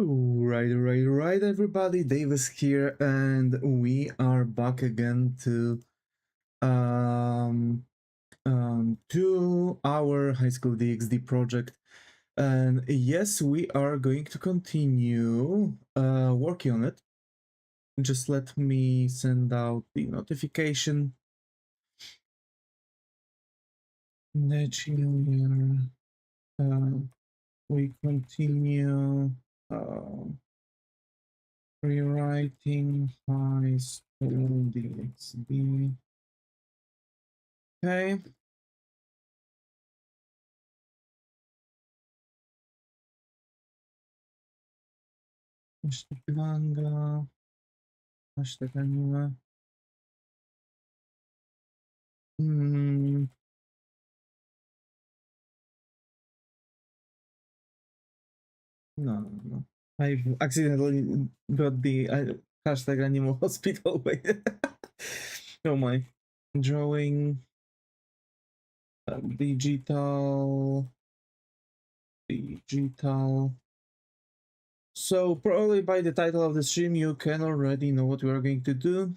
Right, everybody. Davis here, and we are back again to our high school DxD project. And yes, we are going to continue working on it. Just let me send out the notification. We continue rewriting high school DxD. Okay. Hashtag manga. Hashtag anime. No. I've accidentally got the hashtag animal hospital. Wait. Oh my. Drawing. Digital. So probably by the title of the stream, you can already know what we are going to do.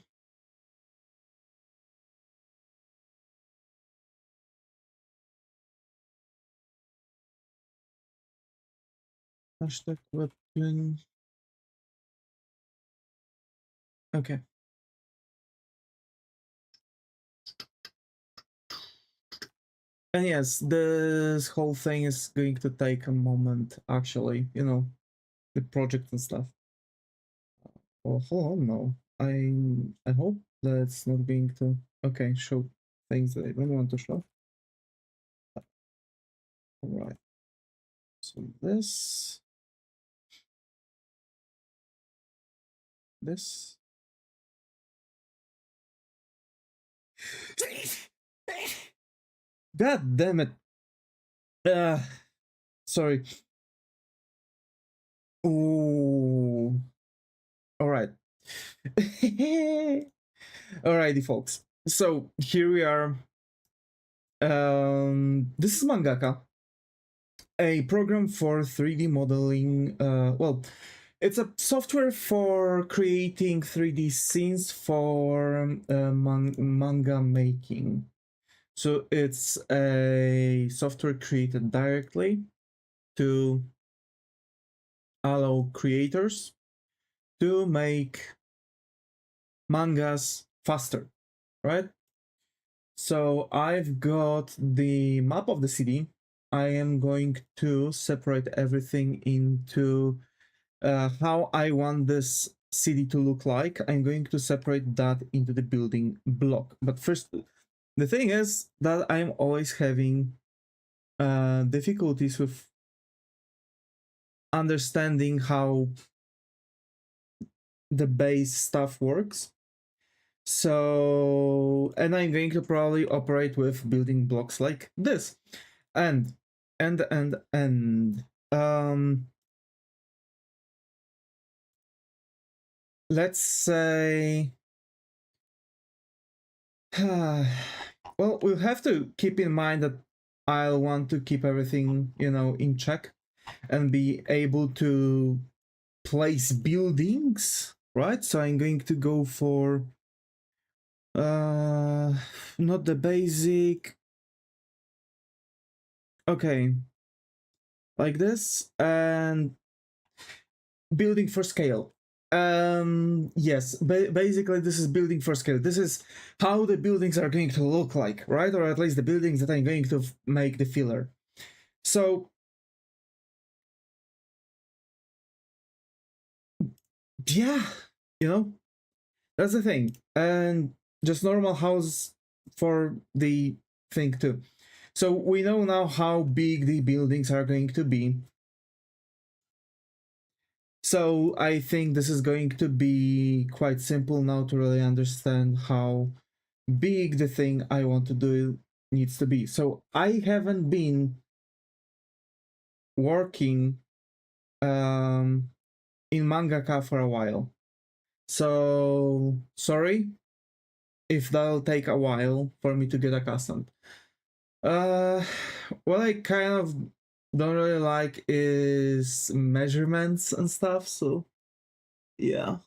Hashtag webtoon. Okay. And yes, this whole thing is going to take a moment, actually, you know, the project and stuff. Oh, hold on, no. I hope that's not being to show things that I don't want to show. Alright. So this. God damn it. Sorry. Ooh. Alright. Alrighty, folks. So here we are. This is Mangaka, a program for 3D modeling. Well, it's a software for creating 3D scenes for manga making. So it's a software created directly to allow creators to make mangas faster, right? So I've got the map of the city. I am going to separate everything into how I want this city to look like. I'm going to separate that into the building block. But first, the thing is that I'm always having difficulties with understanding how the base stuff works. So, and I'm going to probably operate with building blocks like this. And let's say, well, we'll have to keep in mind that I'll want to keep everything, you know, in check and be able to place buildings, right? So I'm going to go for not the basic. Okay, like this, and building for scale. Yes, basically this is building for scale. This is how the buildings are going to look like, right? Or at least the buildings that I'm going to make the filler. So yeah, you know, that's the thing. And just normal house for the thing too. So we know now how big the buildings are going to be. So I think this is going to be quite simple now to really understand how big the thing I want to do needs to be. So I haven't been working in mangaka for a while. So sorry if that'll take a while for me to get accustomed. Well, I kind of don't really like is measurements and stuff, so yeah.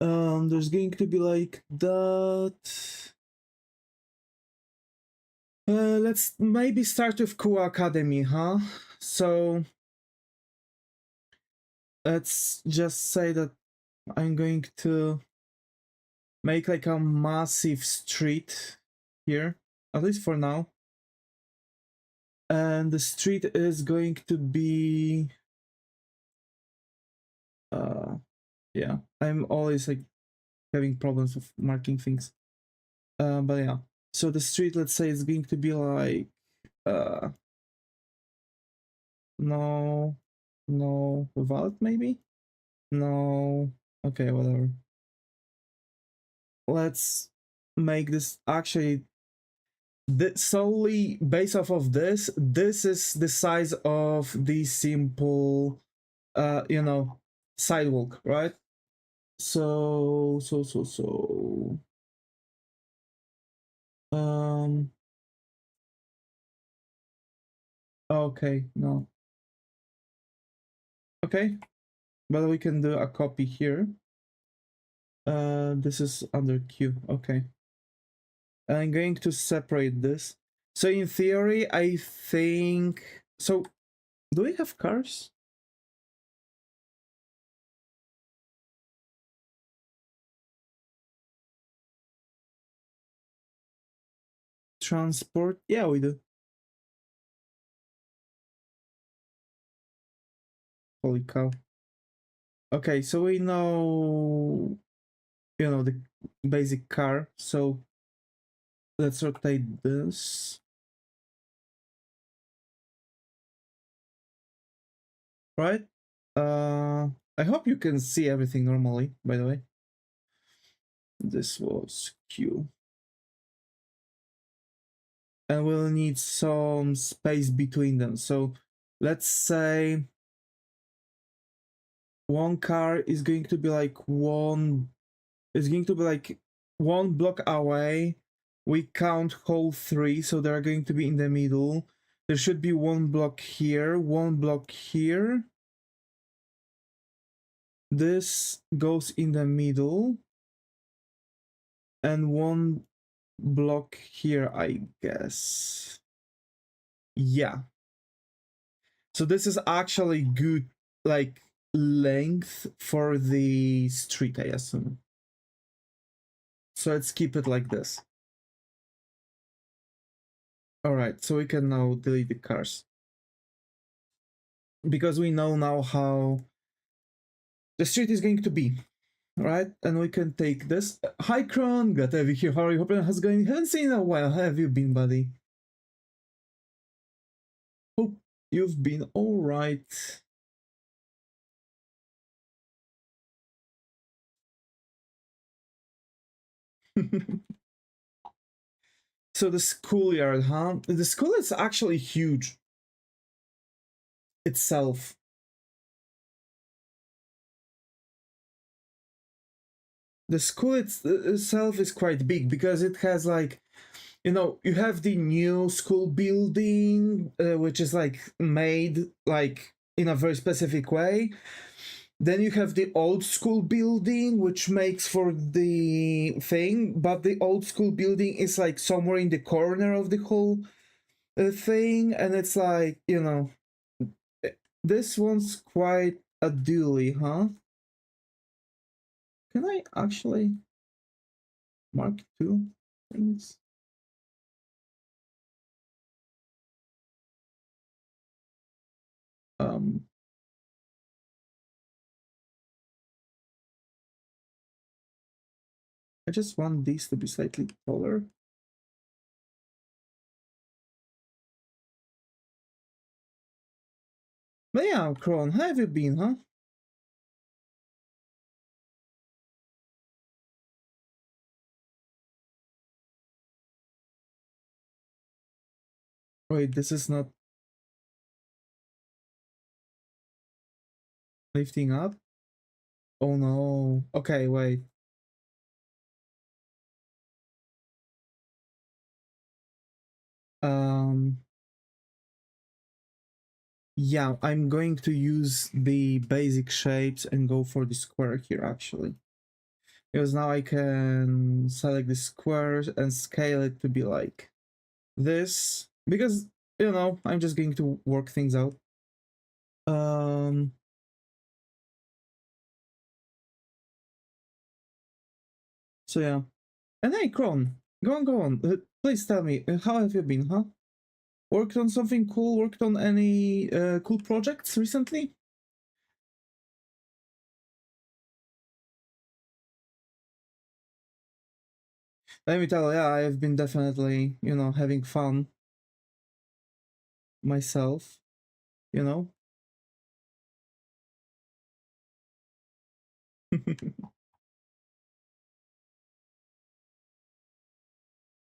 There's going to be like that. Let's maybe start with Cool Academy, huh? So let's just say that I'm going to make like a massive street here, at least for now. And the street is going to be yeah, I'm always like having problems with marking things. But yeah, so the street, let's say, is going to be like no, without maybe? No, okay, whatever. Let's make this actually solely based off of this. This is the size of the simple, you know, sidewalk, right? So, okay, no. Okay, but we can do a copy here. This is under Q, okay. I'm going to separate this. So in theory, I think, so do we have cars? Transport, yeah, we do. Holy cow. Okay, so we know, you know, the basic car. So let's rotate this. Right? I hope you can see everything normally, by the way. This was Q. And we'll need some space between them. So let's say one car is going to be like one block away. We count whole three, so they're going to be in the middle. There should be one block here, one block here. This goes in the middle. And one block here, I guess. Yeah. So this is actually good, like, length for the street, I assume. So let's keep it like this. All right, so we can now delete the cars. Because we know now how the street is going to be, right? And we can take this. Hi, Kron, glad to have you here. How are you? Hope how's going? Haven't seen in a while. How have you been, buddy? Hope you've been all right. So the schoolyard, huh? The school is actually huge itself. The school itself is quite big because it has like, you know, you have the new school building, which is like made like in a very specific way. Then you have the old school building, which makes for the thing, but the old school building is like somewhere in the corner of the whole thing, and it's like, you know, this one's quite a dually, huh? Can I actually mark two things? I just want these to be slightly taller. But yeah, Kron, how have you been, huh? Wait, this is not lifting up? Oh no. Okay, wait. Um, yeah, I'm going to use the basic shapes and go for the square here actually. Because now I can select the square and scale it to be like this. Because, you know, I'm just going to work things out. So yeah. And hey, Kron, go on. Please tell me, how have you been, huh? Worked on something cool? Worked on any cool projects recently? Let me tell you, yeah, I've been definitely, you know, having fun myself, you know?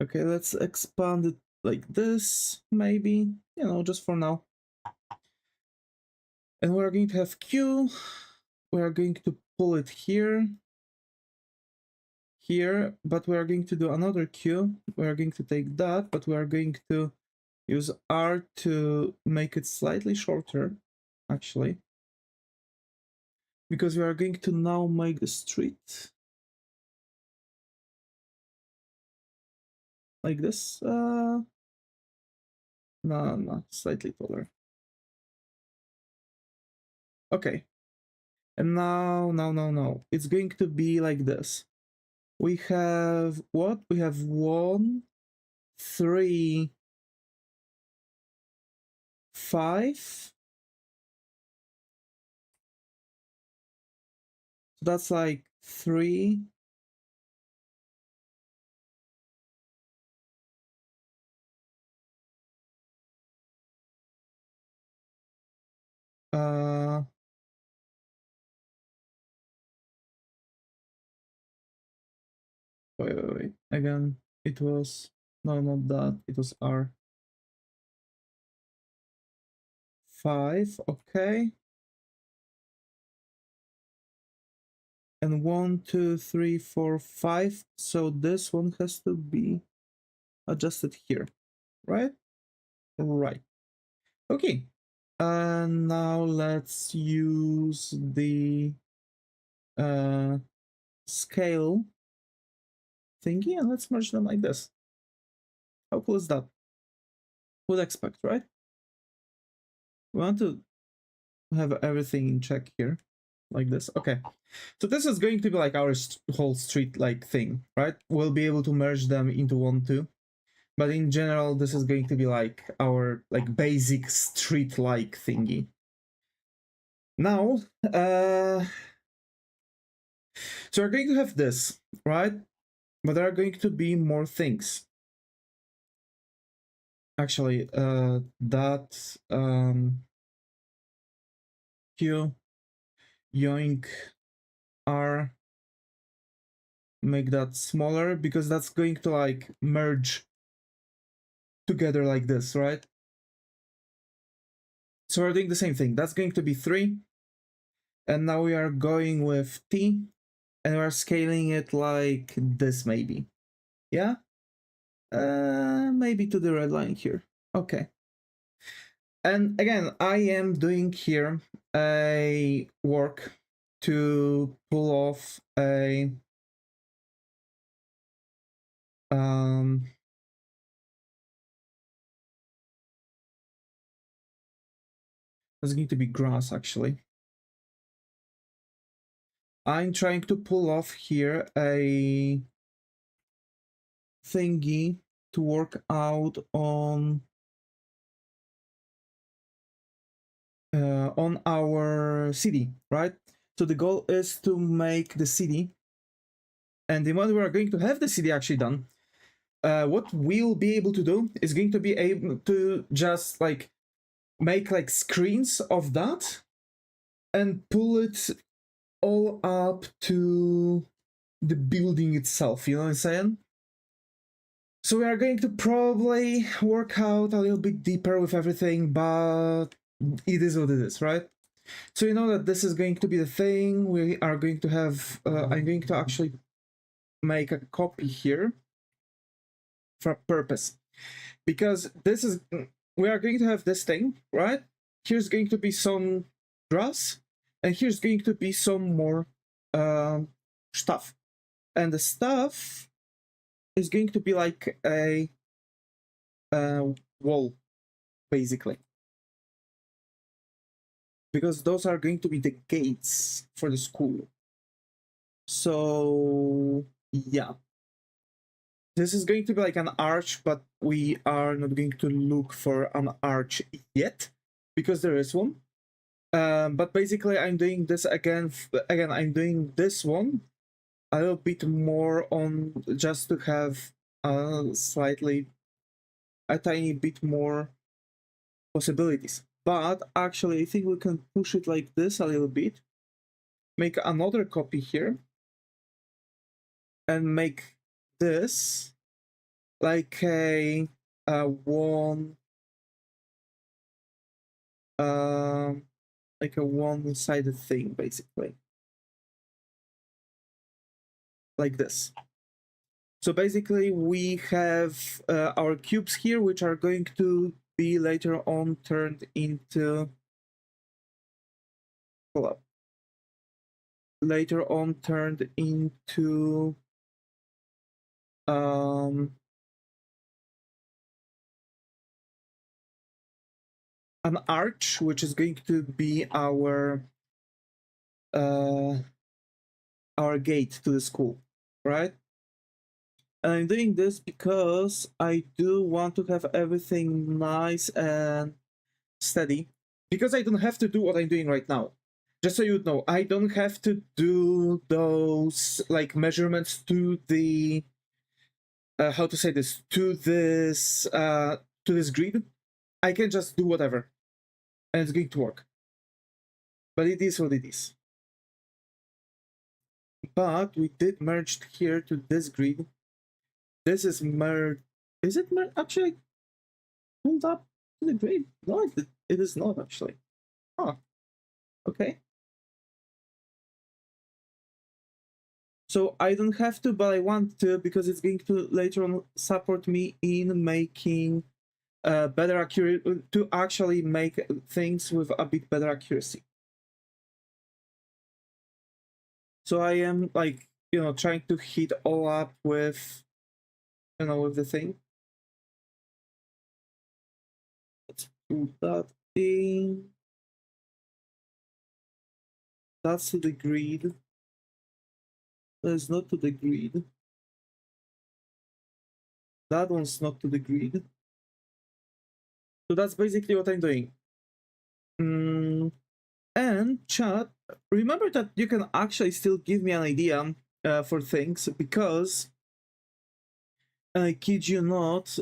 Okay, let's expand it like this, maybe, you know, just for now. And we're going to have Q. We're going to pull it here, here, but we're going to do another Q. We're going to take that, but we're going to use R to make it slightly shorter, actually. Because we are going to now make the street like this. No, slightly taller. Okay. And now, it's going to be like this. We have what? We have 1, 3, 5. So that's like 3. Wait. Again, it was, no, not that. It was R. 5, okay. And 1, 2, 3, 4, 5. So this one has to be adjusted here, right? Right. Okay. And now let's use the scale thingy and let's merge them like this. How cool is that? Would expect, right? We want to have everything in check here, like this. Okay. So this is going to be like our whole street-like thing, right? We'll be able to merge them into one too. But in general, this is going to be like our like basic street-like thingy. Now, so we're going to have this, right? But there are going to be more things. Actually, that Q, yoink, R, make that smaller because that's going to like merge together like this, right? So we're doing the same thing. That's going to be 3. And now we are going with T and we're scaling it like this maybe. Yeah? Maybe to the red line here. Okay. And again, I am doing here a work to pull off a there's going to be grass actually. I'm trying to pull off here a thingy to work out on our city, right? So the goal is to make the city, and the moment we are going to have the city actually done, what we'll be able to do is going to be able to just like make like screens of that and pull it all up to the building itself, you know what I'm saying? So we are going to probably work out a little bit deeper with everything, but it is what it is, right? So you know that this is going to be the thing. We are going to have, I'm going to actually make a copy here for a purpose. Because this is, we are going to have this thing, right? here's going to be some grass, and here's going to be some more stuff. And the stuff is going to be like a wall, basically. Because those are going to be the gates for the school. So, yeah. This is going to be like an arch, but we are not going to look for an arch yet, because there is one. But basically, I'm doing this again. I'm doing this one a little bit more on just to have a tiny bit more possibilities. But actually, I think we can push it like this a little bit. Make another copy here. And make this like a one like a one-sided thing, basically, like this. So basically we have our cubes here, which are going to be later on turned into an arch, which is going to be our gate to the school, right? And I'm doing this because I do want to have everything nice and steady, because I don't have to do what I'm doing right now. Just so you know, I don't have to do those like measurements to the how to say this, to this grid. I can just do whatever and it's going to work. But it is what it is. But we did merge here to this grid. This is merged. Is it actually pulled up to the grid? No, it is not actually. Huh. Okay. So I don't have to, but I want to, because it's going to later on support me in making better accuracy, to actually make things with a bit better accuracy. So I am like, trying to hit all up with, with the thing. Let's put that in. That's to the grid. That is not to the grid. That one's not to the grid. So that's basically what I'm doing. And chat, remember that you can actually still give me an idea for things, because I kid you not,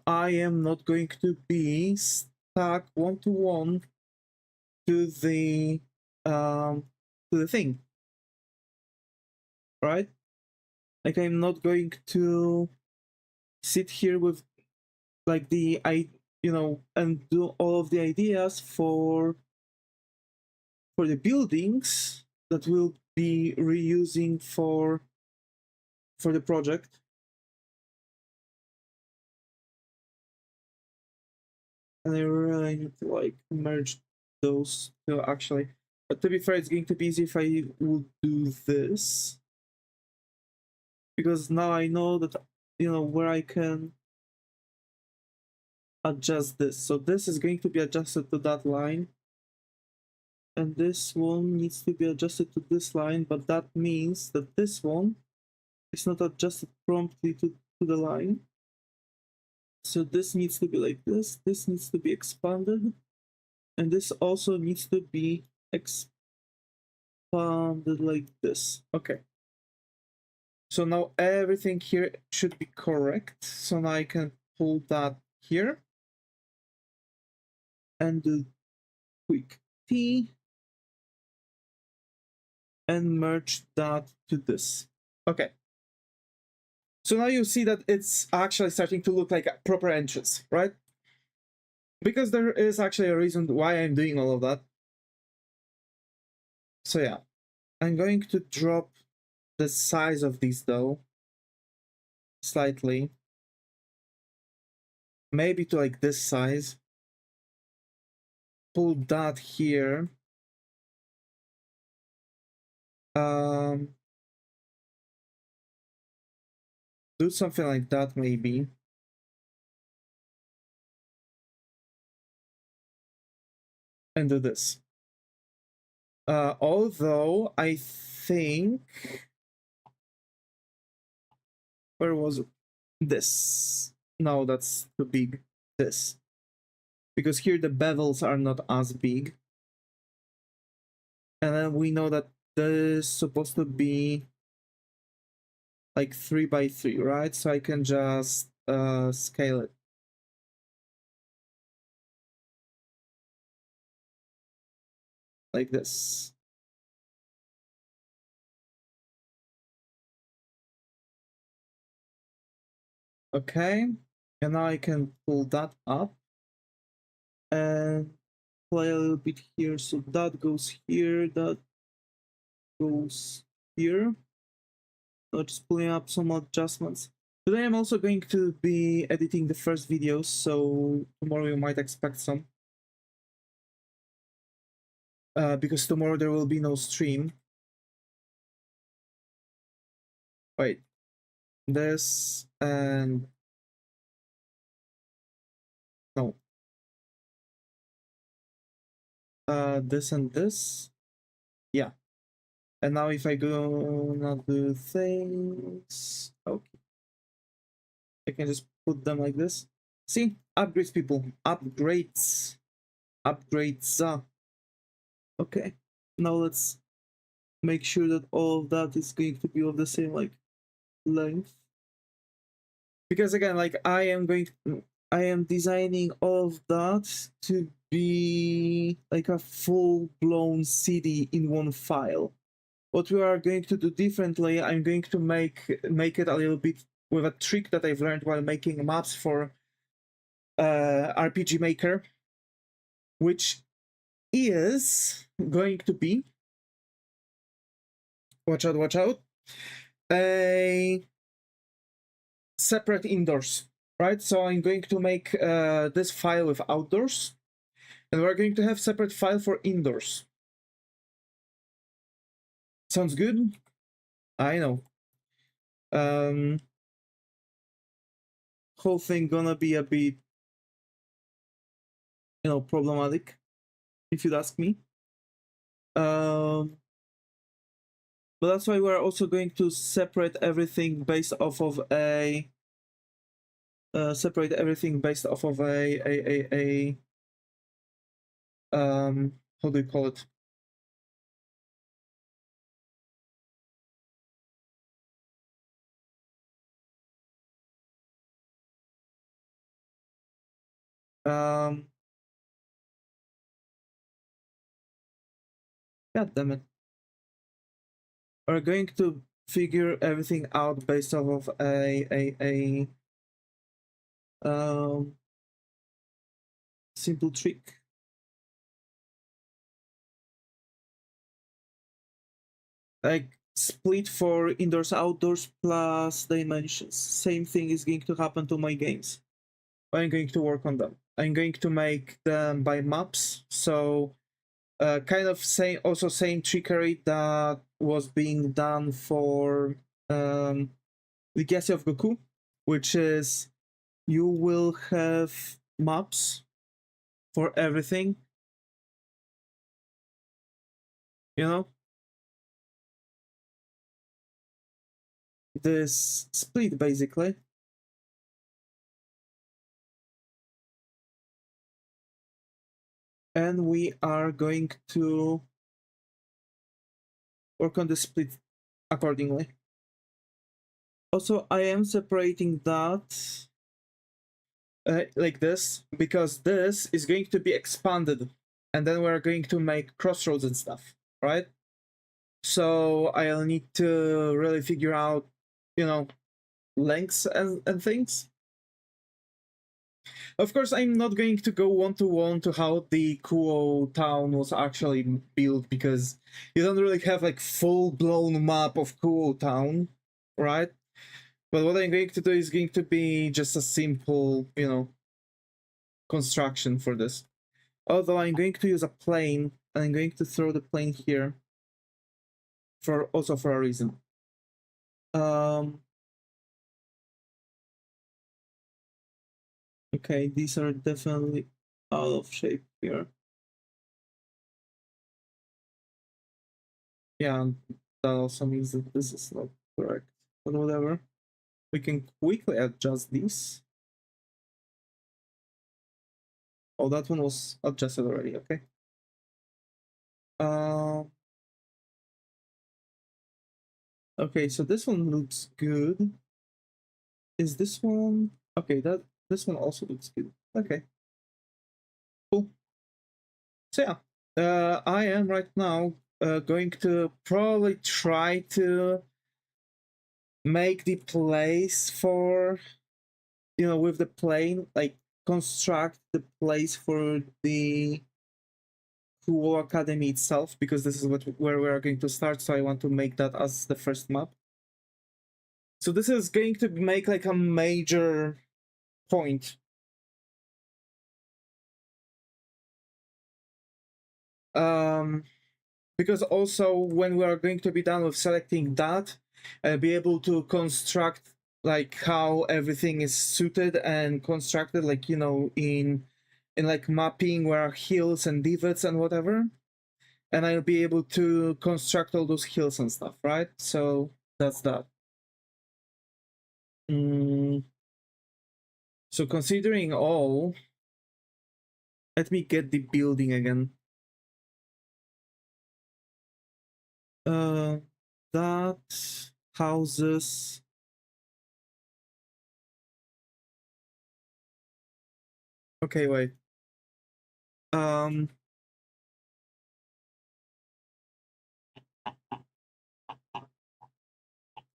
I am not going to be stuck one-to-one to the thing, right? Like, I'm not going to sit here with like and do all of the ideas for the buildings that we'll be reusing for the project. And I really need to like merge those two actually. But to be fair, it's going to be easy if I would do this, because now I know that where I can adjust this. So this is going to be adjusted to that line, and this one needs to be adjusted to this line, but that means that this one is not adjusted promptly to the line. So this needs to be like this needs to be expanded, and this also needs to be expanded like this. Okay. So now everything here should be correct. So now I can pull that here and do quick T and merge that to this. Okay. So now you see that it's actually starting to look like a proper entrance, right? Because there is actually a reason why I'm doing all of that. So yeah, I'm going to drop the size of these though slightly, maybe to like this size. pull that here. Do something like that maybe. And do this. Although I think, where was this? No, that's too big. This. Because here the bevels are not as big. And then we know that this is supposed to be like 3 by 3, right? So I can just scale it. Like this. Okay, and now I can pull that up and play a little bit here. So that goes here, that goes here. So just pulling up some adjustments. Today I'm also going to be editing the first videos, so tomorrow you might expect some. Because tomorrow there will be no stream. Wait, this and no. This and this. Yeah. And now if I go not do things, okay. I can just put them like this. See? Upgrades, people. Upgrades. Upgrades. Okay. Now let's make sure that all of that is going to be of the same like length. Because again, like I am designing all of that to be like a full-blown CD in one file. What we are going to do differently, I'm going to make it a little bit with a trick that I've learned while making maps for RPG Maker, which is going to be, watch out, a separate indoors, right? So I'm going to make this file with outdoors, and we're going to have separate file for indoors. Sounds good? I know. Whole thing gonna be a bit, you know, problematic, if you'd ask me. But that's why we're also going to separate everything based off of a how do you call it? God damn it. We're going to figure everything out based off of a simple trick. Like split for indoors outdoors plus dimensions. Same thing is going to happen to my games. I'm going to work on them. I'm going to make them by maps, so kind of same trickery that was being done for Legacy of Goku, which is you will have maps for everything, you know? This split basically. And we are going to work on the split accordingly. Also, I am separating that like this, because this is going to be expanded, and then we're going to make crossroads and stuff, right? So I'll need to really figure out, you know, lengths and things. Of course, I'm not going to go one-to-one to how the Kuo town was actually built, because you don't really have like full-blown map of Kuo town, right? But what I'm going to do is going to be just a simple, you know, construction for this. Although I'm going to use a plane, and I'm going to throw the plane here also for a reason. Okay, these are definitely out of shape here. Yeah, that also means that this is not correct, but whatever. We can quickly adjust these. Oh, that one was adjusted already, okay. Okay, so this one looks good. Is this one? Okay, this one also looks good. Okay. Cool. So yeah, I am right now going to probably try to make the place for, with the plane, like construct the place for the Huo Academy itself, because this is where we are going to start, so I want to make that as the first map. So this is going to make like a major point. Because also when we are going to be done with selecting that, be able to construct like how everything is suited and constructed, like, in like mapping where are hills and divots and whatever, and I'll be able to construct all those hills and stuff, right? So that's that. So considering all, let me get the building again. That houses. Okay, wait.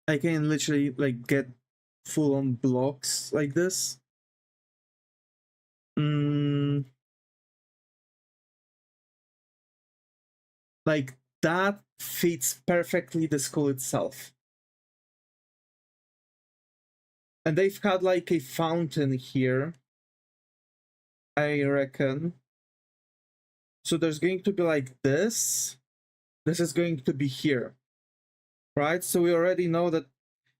I can literally like get full on blocks like this. Like that fits perfectly the school itself. And they've had like a fountain here, I reckon. So there's going to be like this. This is going to be here, right? So we already know that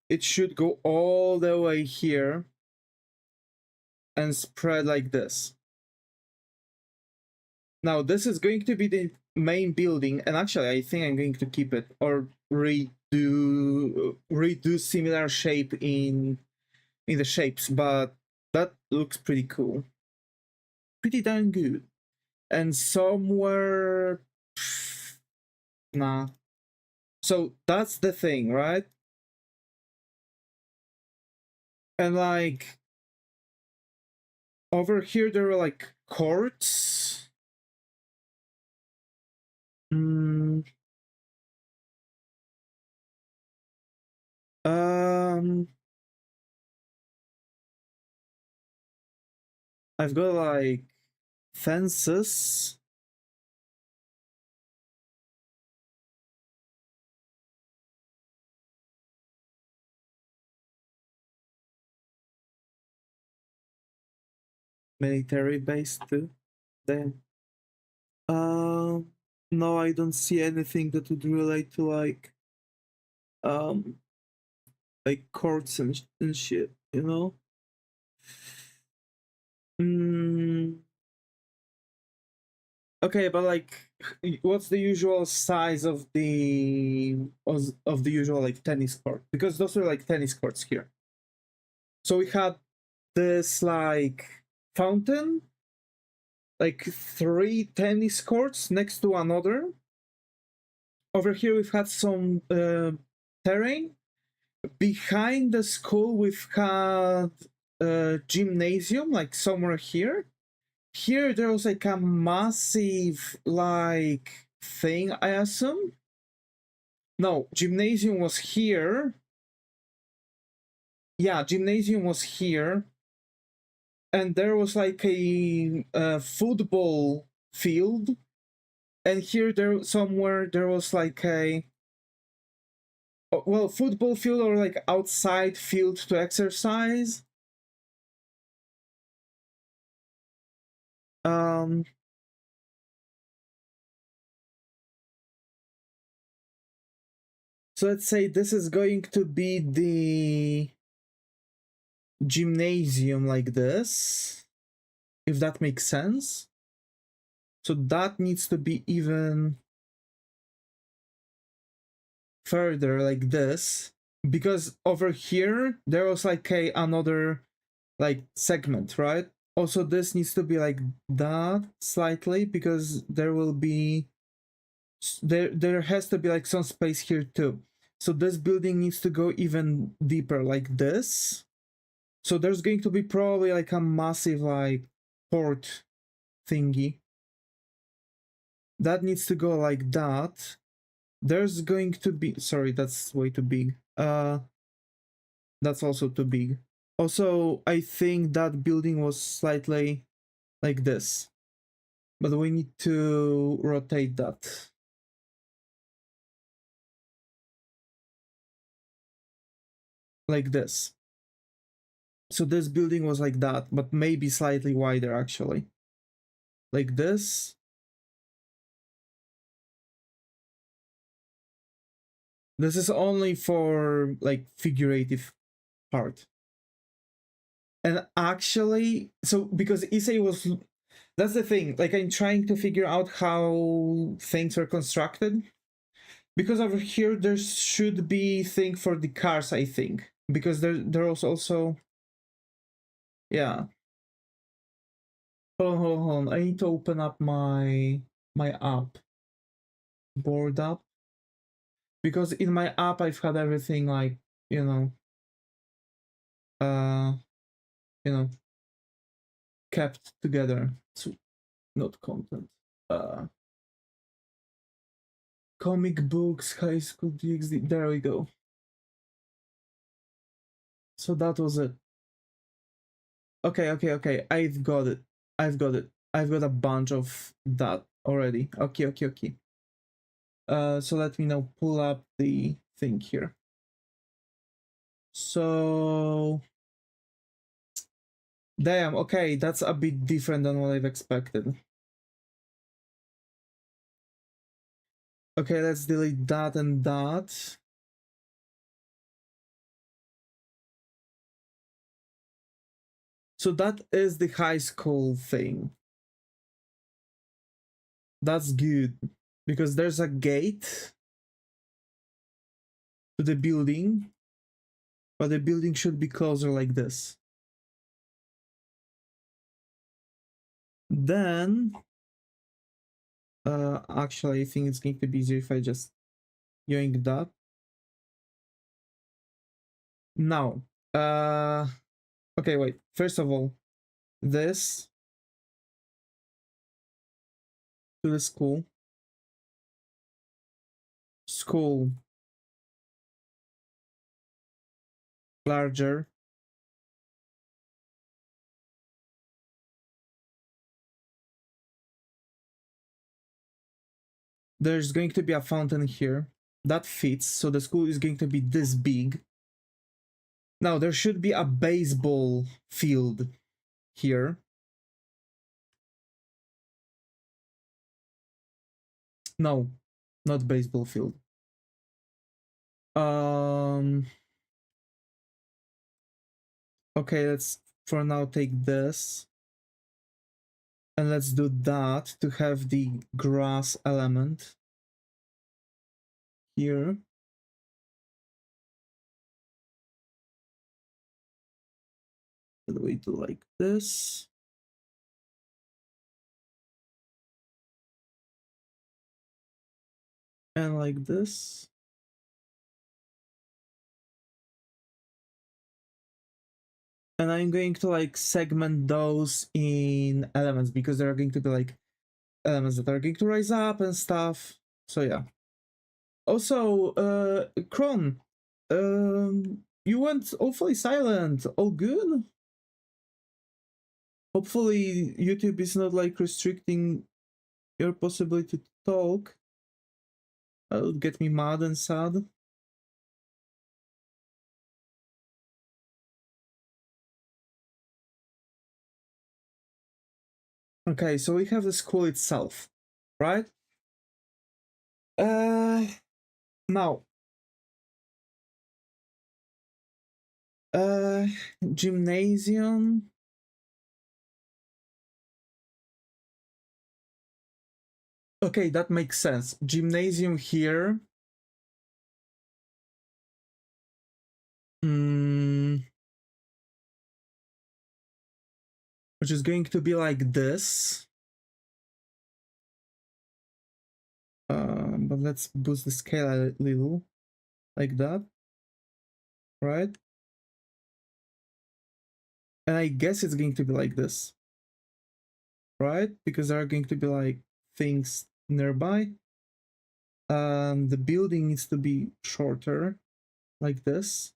it should go all the way here and spread like this. Now this is going to be the main building, and actually I think I'm going to keep it or redo similar shape in the shapes, but that looks pretty cool, pretty darn good. And somewhere, nah. So that's the thing, right? And like over here there are like courts. I've got like fences. Military base too. Then no, I don't see anything that would relate to like courts and shit, you know. Okay, but like, what's the usual size of the usual like tennis court? Because those are like tennis courts here. So we had this like fountain, like 3 tennis courts next to another. Over here we've had some terrain. Behind the school we've had a gymnasium, like somewhere here. Here there was like a massive like thing, I assume. No, gymnasium was here. Yeah, gymnasium was here. And there was like a football field. And here there somewhere there was like a football field or like outside field to exercise. So let's say this is going to be the gymnasium like this, if that makes sense. So that needs to be even further like this, because over here there was like another like segment, right? Also this needs to be like that slightly, because there will be there has to be like some space here too. So this building needs to go even deeper like this. So there's going to be probably like a massive like port thingy that needs to go like that. There's going to be, sorry, that's way too big. That's also too big. Also, I think that building was slightly like this, but we need to rotate that. Like this. So this building was like that, but maybe slightly wider actually. Like this. This is only for like figurative part. And actually, so because Issei was, that's the thing, like I'm trying to figure out how things are constructed. Because over here there should be thing for the cars, I think. Because there's also, yeah. Hold on. I need to open up my app. Board up. Because in my app I've had everything like, you know, kept together. So not content. Comic books, high school DxD. There we go. So that was it. Okay. I've got it. I've got a bunch of that already. Okay. So let me now pull up the thing here. So damn, okay, that's a bit different than what I've expected. Okay, let's delete that and that. So that is the high school thing. That's good, because there's a gate to the building, but the building should be closer like this. Then, actually, I think it's going to be easier if I just yoink that. Now, okay, wait. First of all, this to the school. School larger. There's going to be a fountain here. That fits, so the school is going to be this big. Now, there should be a baseball field here. No, not baseball field. Okay, let's for now take this. And let's do that to have the grass element here. We do like this. And like this. And I'm going to like segment those in elements, because there are going to be like elements that are going to rise up and stuff. So yeah. Also, Kron, you went awfully silent. All good? Hopefully YouTube is not like restricting your possibility to talk. That would get me mad and sad. Okay, so we have the school itself, right? Now, Gymnasium. Okay, that makes sense. Gymnasium here. Which is going to be like this. But let's boost the scale a little, like that, right? And I guess it's going to be like this, right? Because there are going to be like things nearby. The building needs to be shorter, like this.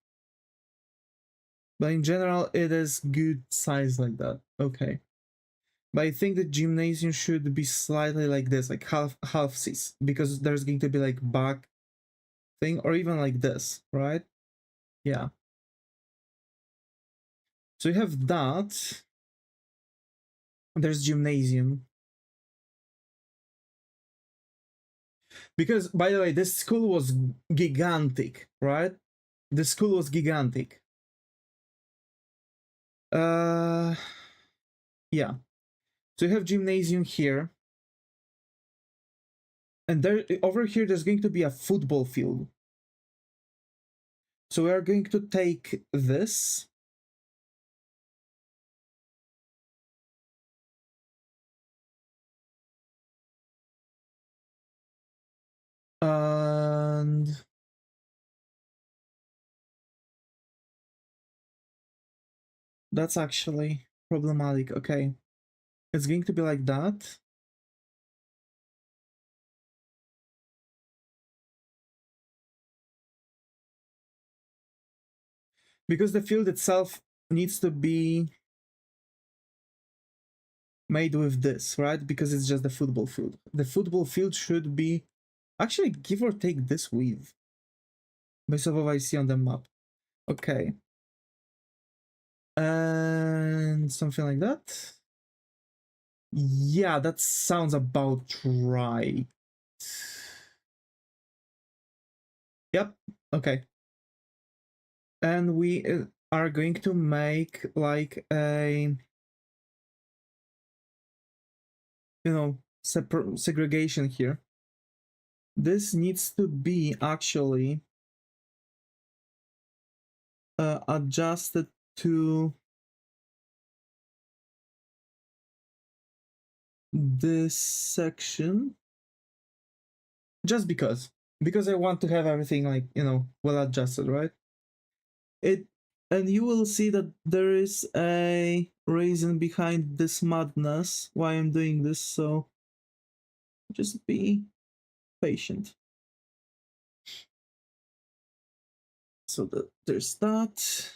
But in general, it is good size like that. Okay. But I think the gymnasium should be slightly like this, like half Cs, because there's going to be like back thing, or even like this, right? Yeah. So you have that. There's gymnasium. Because, by the way, this school was gigantic, right? The school was gigantic. Yeah. So you have gymnasium here. And there, over here, there's going to be a football field. So we are going to take this. And that's actually problematic. Okay. It's going to be like that. Because the field itself needs to be made with this, right? Because it's just the football field. The football field should be actually give or take this width based off of what I see on the map. Okay. And something like that. Yeah, that sounds about right. Yep. Okay. And we are going to make like a, you know, separate segregation here. This needs to be actually adjusted to this section, just because I want to have everything like, you know, well adjusted, right? And you will see that there is a reason behind this madness why I'm doing this, so just be patient. So there's that.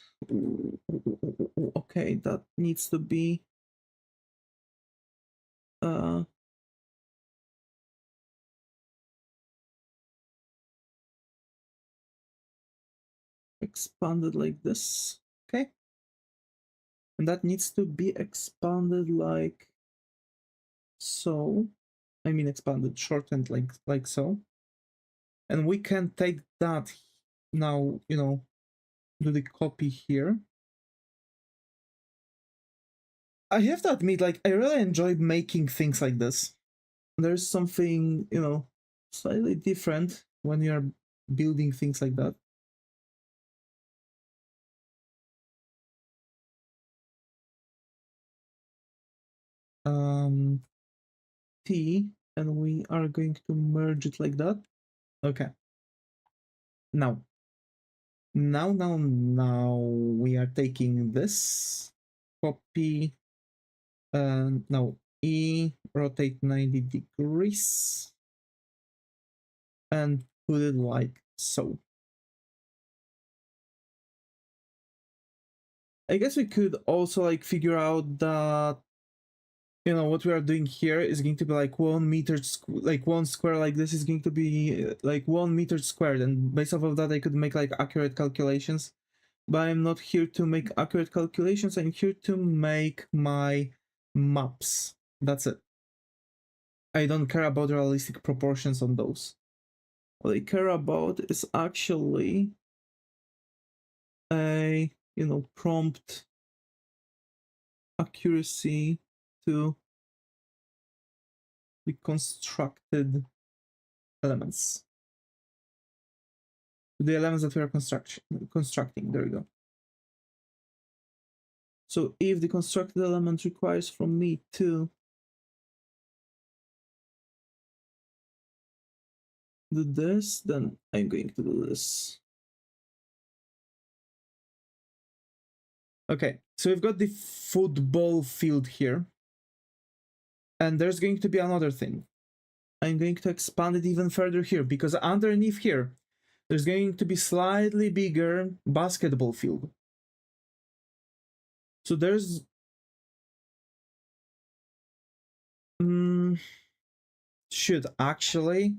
Okay, that needs to be expanded like this. Okay. And that needs to be expanded like so. I mean expanded, shortened like so. And we can take that now, you know, do the copy here. I have to admit, like, I really enjoyed making things like this. There's something, you know, slightly different when you're building things like that. T, and we are going to merge it like that. Okay. Now we are taking this, copy, now E, rotate 90 degrees, and put it like so. I guess we could also like figure out that, you know, what we are doing here is going to be like 1 meter, like 1 square like this is going to be like 1 meter squared, and based off of that I could make like accurate calculations. But I'm not here to make accurate calculations, I'm here to make my maps. That's it. I don't care about realistic proportions on those. What I care about is actually a, you know, prompt accuracy to the constructed elements. The elements that we are constructing. There we go. So if the constructed element requires from me to do this, then I'm going to do this. Okay, so we've got the football field here. And there's going to be another thing. I'm going to expand it even further here, because underneath here, there's going to be slightly bigger basketball field. So there's... shoot, actually,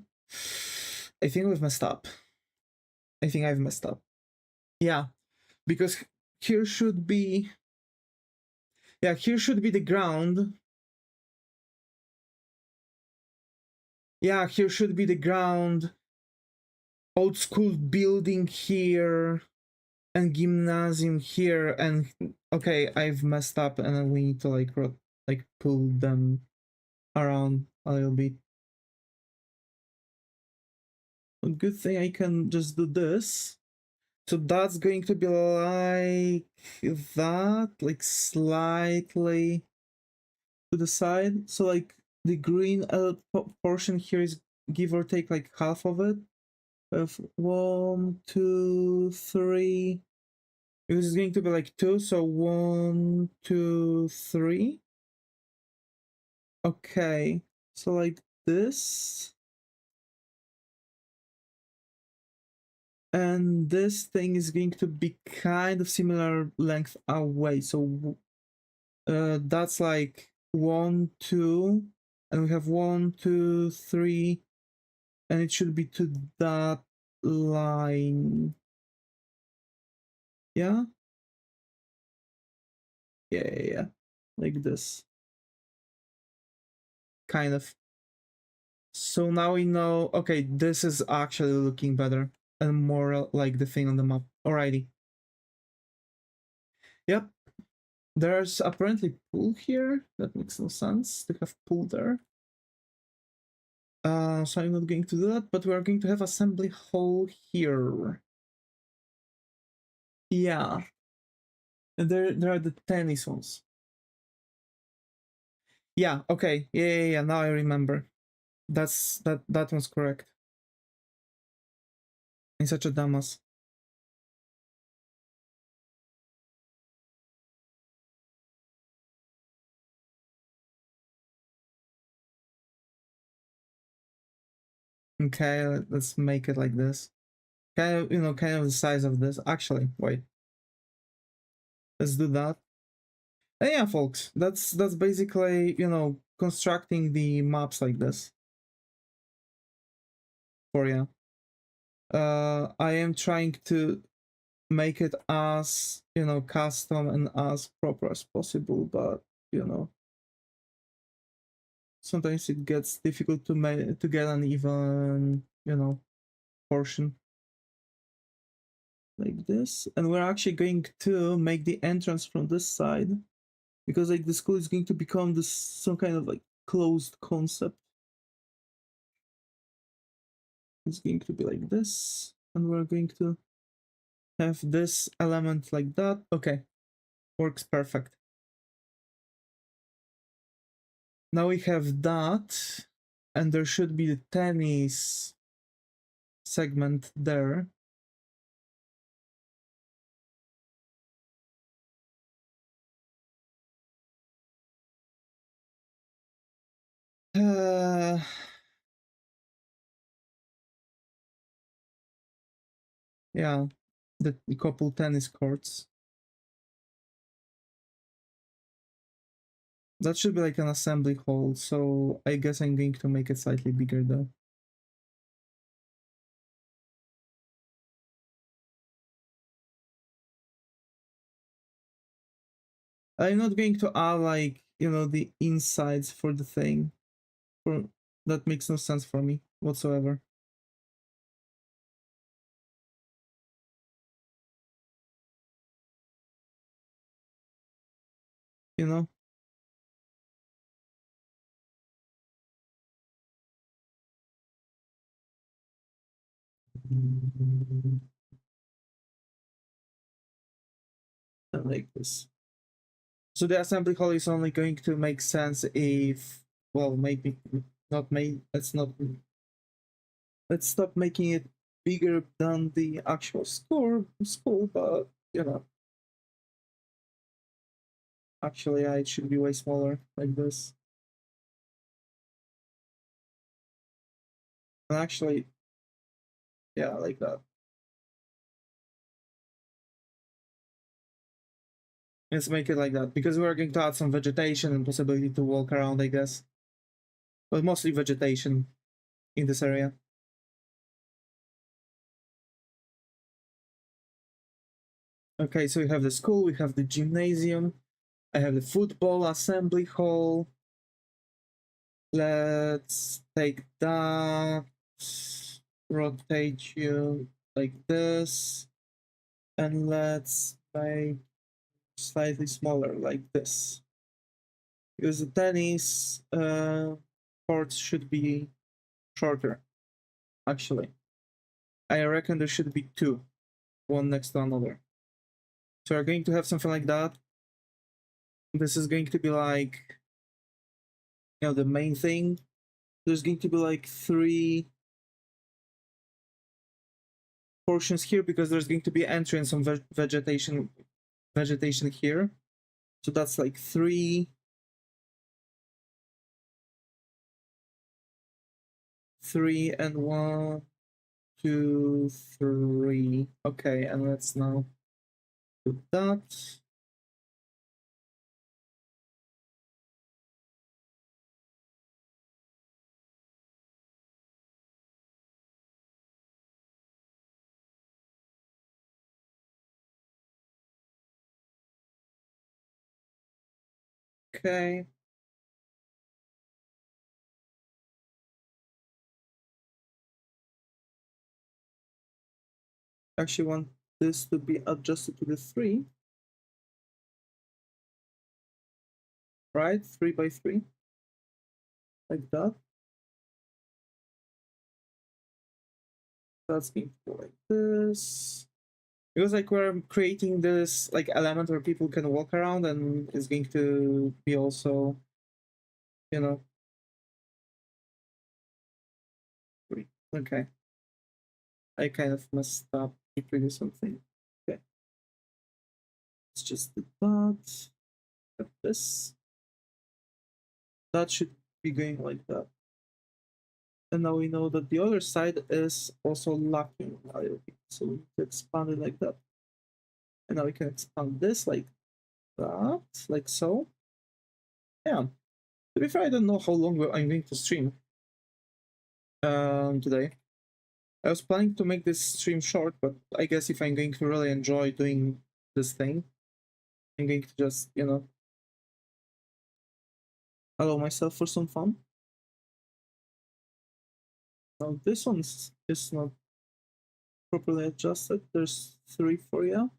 I think we've messed up. I think I've messed up. Yeah, because here should be... yeah, here should be the ground. Yeah, here should be the ground. Old school building here. And gymnasium here. And okay, I've messed up and we need to like pull them around a little bit. A good thing I can just do this. So that's going to be like that, like slightly to the side. So like the green portion here is give or take like half of it. Of 1, 2, 3. This is going to be like 2, so 1, 2, 3. Okay, so like this. And this thing is going to be kind of similar length away. So that's like 1, 2, and we have 1, 2, 3, and it should be to that line. Yeah? Yeah. Like this. Kind of. So now we know, okay, this is actually looking better and more like the thing on the map. Alrighty. Yep. There's apparently pool here. That makes no sense to have pool there. So I'm not going to do that, but we're going to have assembly hall here. Yeah. And there are the tennis ones. Yeah, okay. Yeah. Now I remember. That one's correct. I'm such a dumbass. Okay, let's make it like this. Kind of the size of this. Actually, wait. Let's do that. And yeah, folks, that's basically, constructing the maps like this. For you. I am trying to make it as, custom and as proper as possible, but, sometimes it gets difficult to get an even, portion like this. And we're actually going to make the entrance from this side, because like the school is going to become this some kind of like closed concept. It's going to be like this, and we're going to have this element like that. Okay, works perfect. Now we have that, and there should be the tennis segment there. Yeah, the couple tennis courts. That should be like an assembly hall, so I guess I'm going to make it slightly bigger though. I'm not going to add like, the insides for the thing. That makes no sense for me whatsoever. you know? Like this. So the assembly hall is only going to make sense if, well, maybe not make, let's stop making it bigger than the actual school, but you know, actually it should be way smaller like this. And actually, yeah, like that. Let's make it like that, because we're going to add some vegetation and possibility to walk around, I guess. But mostly vegetation in this area. Okay, so we have the school, we have the gymnasium, I have the football assembly hall. Let's take that, rotate you like this, and let's make slightly smaller like this. Because the tennis courts should be shorter, actually. I reckon there should be two, one next to another. So we're going to have something like that. This is going to be like, you know, the main thing. There's going to be like 3 portions here, because there's going to be entrance on vegetation here. So that's like 3 and 1, 2, 3. Okay, and let's now do that. Okay. Actually want this to be adjusted to the 3. Right? 3 by 3. Like that. That's going to go like this. Because like we're creating this like element where people can walk around, and it's going to be also, you know. Okay. I kind of messed up the previous something. Okay. Let's just do that. Got this. That should be going like that. And now we know that the other side is also lacking a little bit. So we need to expand it like that. And now we can expand this like that, like so. Yeah. To be fair, I don't know how long I'm going to stream today. I was planning to make this stream short, but I guess if I'm going to really enjoy doing this thing, I'm going to just, you know, allow myself for some fun. Now this one is not properly adjusted. There's 3 for you.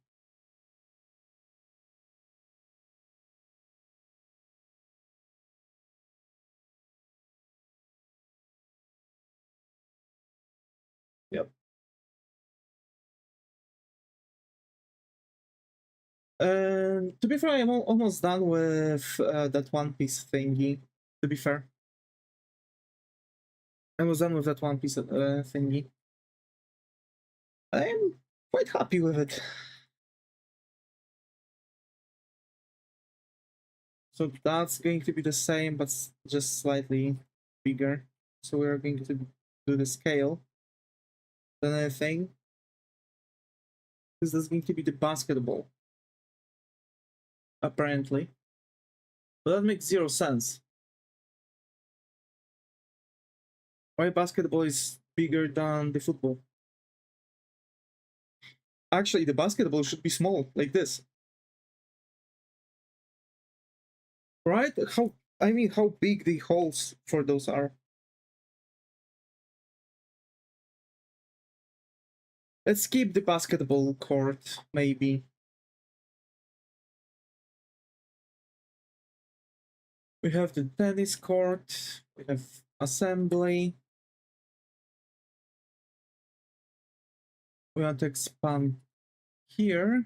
Yep. To be fair, I'm almost done with that One Piece thingy. To be fair, I was done with that One Piece thingy. I'm quite happy with it. So that's going to be the same, but just slightly bigger. So we're going to do the scale. Then I think this is going to be the basketball, apparently. But that makes 0 sense. Why basketball is bigger than the football? Actually, the basketball should be small, like this. Right? How big the holes for those are. Let's keep the basketball court, maybe. We have the tennis court. We have assembly. We want to expand here.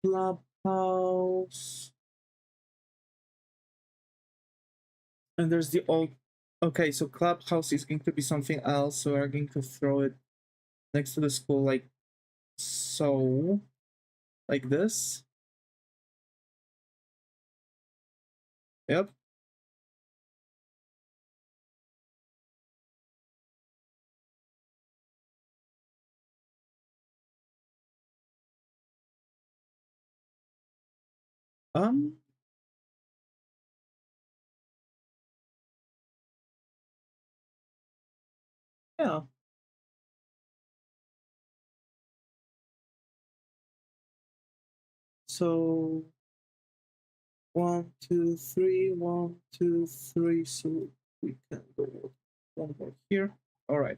Clubhouse. And there's the old. Okay, so clubhouse is going to be something else. So we're going to throw it next to the school, like so, like this. Yep. Um. Yeah. So 1, 2, 3, 1, 2, 3. So we can go one more here. All right.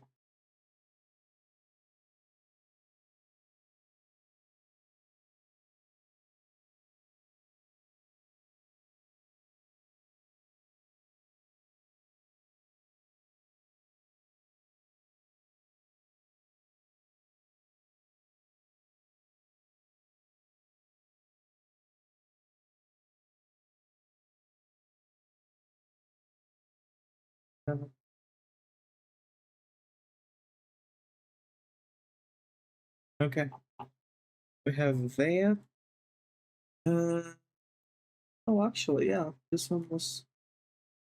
Okay. We have that. Oh, actually, yeah, this one was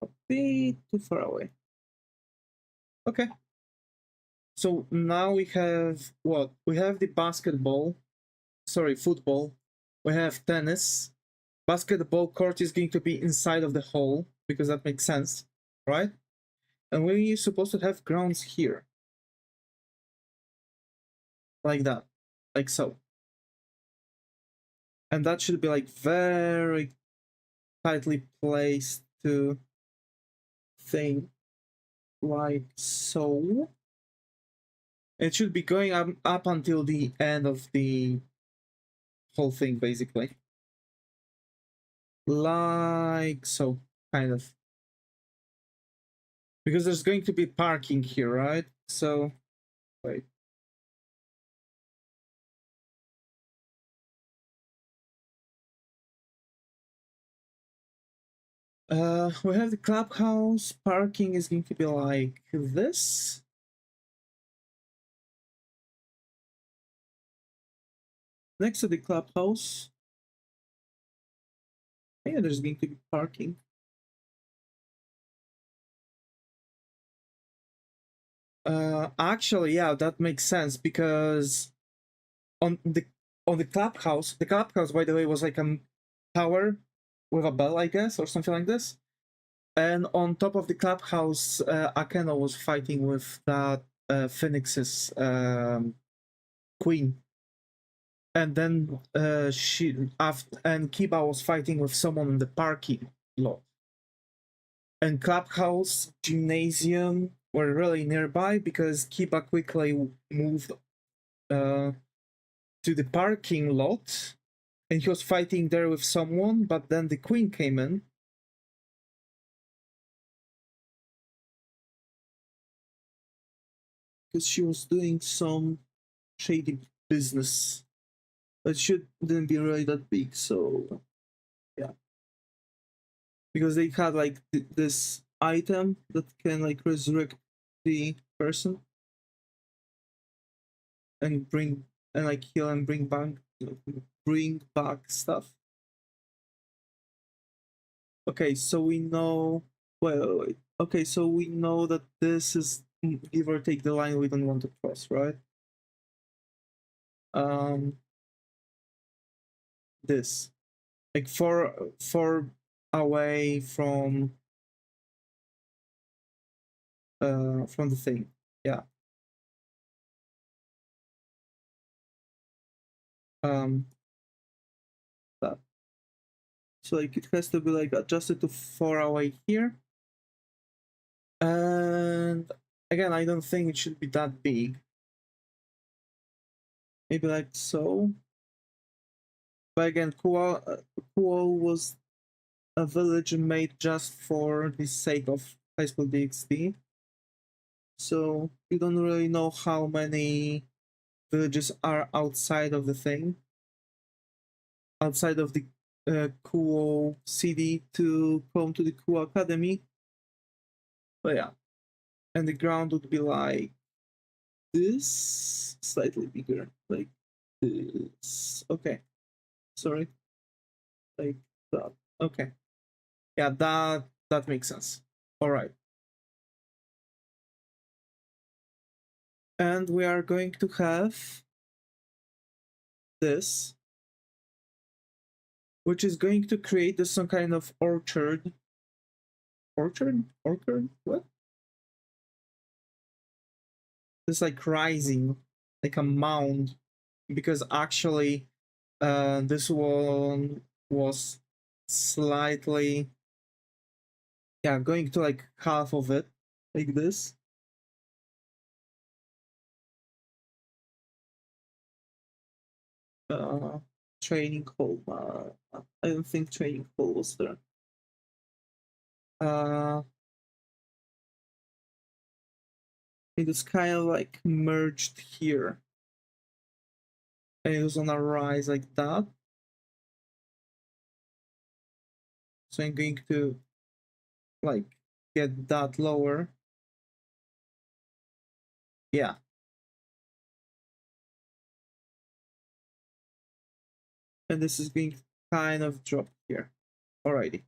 a bit too far away. Okay. So now we have what? We have the basketball. Sorry, football. We have tennis. Basketball court is going to be inside of the hall because that makes sense, right? And we're supposed to have grounds here. Like that. Like so. And that should be like very tightly placed to thing like so. It should be going up until the end of the whole thing, basically. Like so, kind of. Because there's going to be parking here, right? So, wait. We have the clubhouse. Parking is going to be like this. Next to the clubhouse. Yeah, there's going to be parking. Actually, yeah, that makes sense because on the clubhouse, by the way, was like a tower with a bell, I guess, or something like this. And on top of the clubhouse, Akeno was fighting with that Phoenix's queen. And then and Kiba was fighting with someone in the parking lot. And clubhouse, gymnasium were really nearby because Kiba quickly moved to the parking lot, and he was fighting there with someone, but then the queen came in. Because she was doing some shady business. But shouldn't be really that big, so yeah. Because they had like this item that can like resurrect the person and bring and like heal and bring back stuff. Okay, so we know. Wait. Okay, so we know that this is give or take the line we don't want to cross, right? This like far away from the thing, yeah. That. So like it has to be like adjusted to far away here. And again, I don't think it should be that big. Maybe like so. But again, Kuo was a village made just for the sake of High School DxD. So you don't really know how many villages are outside of the thing, outside of the Kuo city to come to the Kuo Academy. But yeah, and the ground would be like this, slightly bigger, like this. Okay, sorry, like that. Okay, yeah, that makes sense. All right, and we are going to have this, which is going to create some kind of orchard. Orchard? What? It's like rising, like a mound, because actually this one was slightly, yeah, going to like half of it, like this. Training hall. I don't think training hall was there. It was kind of like merged here. And it was on a rise like that. So I'm going to like get that lower. Yeah. And this is going to kind of drop here. Alrighty.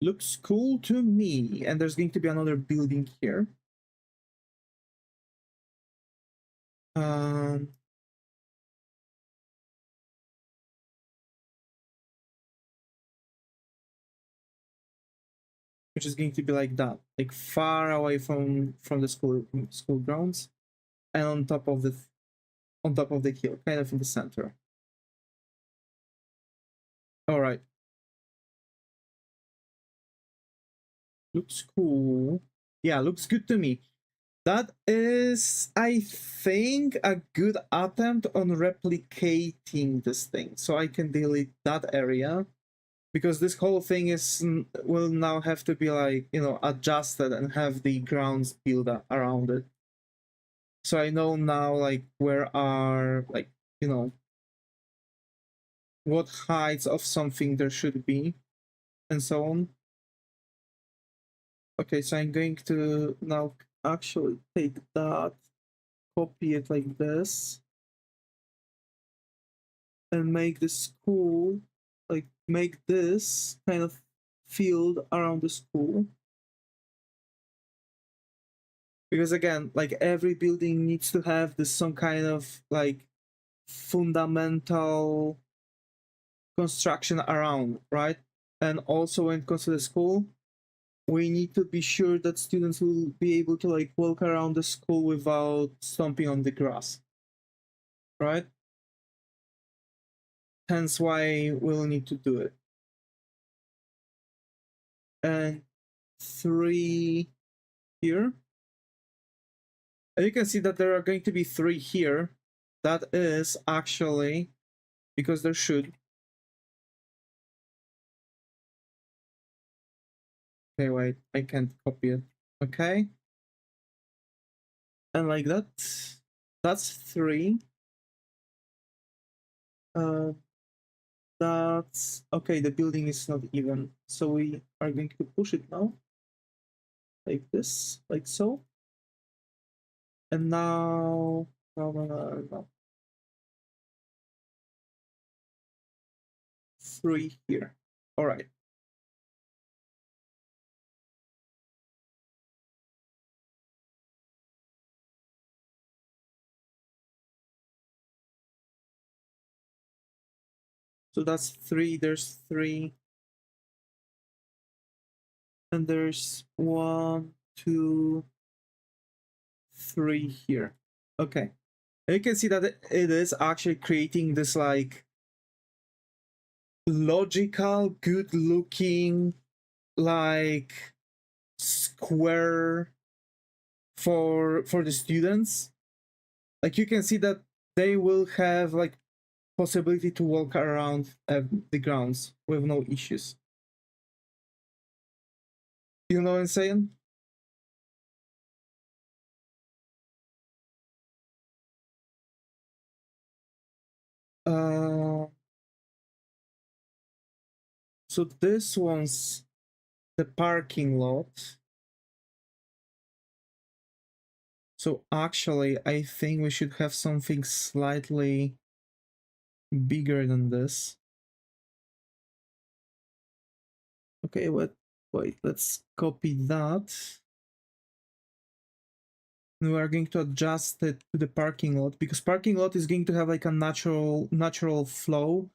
Looks cool to me. And there's going to be another building here. Which is going to be like that, like far away from the school grounds, and on top of the hill, kind of in the center. All right. Looks cool. Yeah, looks good to me. That is, I think, a good attempt on replicating this thing. So I can delete that area, because this whole thing will now have to be like, you know, adjusted and have the grounds built around it. So I know now, like, where are, like, you know, what heights of something there should be, and so on. Okay, so I'm going to now actually take that, copy it like this, and make the school, like, make this kind of field around the school. Because again, like, every building needs to have this some kind of like fundamental construction around, right? And also when it comes to the school, we need to be sure that students will be able to like walk around the school without stomping on the grass, right? Hence why we'll need to do it. And 3 here. And you can see that there are going to be 3 here. That is actually because there should. Okay, wait, I can't copy it. Okay. And like that, that's 3. That's okay. The building is not even, so we are going to push it now, like this, like so. And now, no. 3 here. All right. So that's 3. There's 3. And there's 1, 2, 3 here. Okay. And you can see that it is actually creating this like logical, good looking, like square for the students. Like you can see that they will have like possibility to walk around the grounds with no issues. You know what I'm saying? Uh, so this one's the parking lot. So actually, I think we should have something slightly bigger than this. Okay, wait, let's copy that. We are going to adjust it to the parking lot, because parking lot is going to have like a natural flow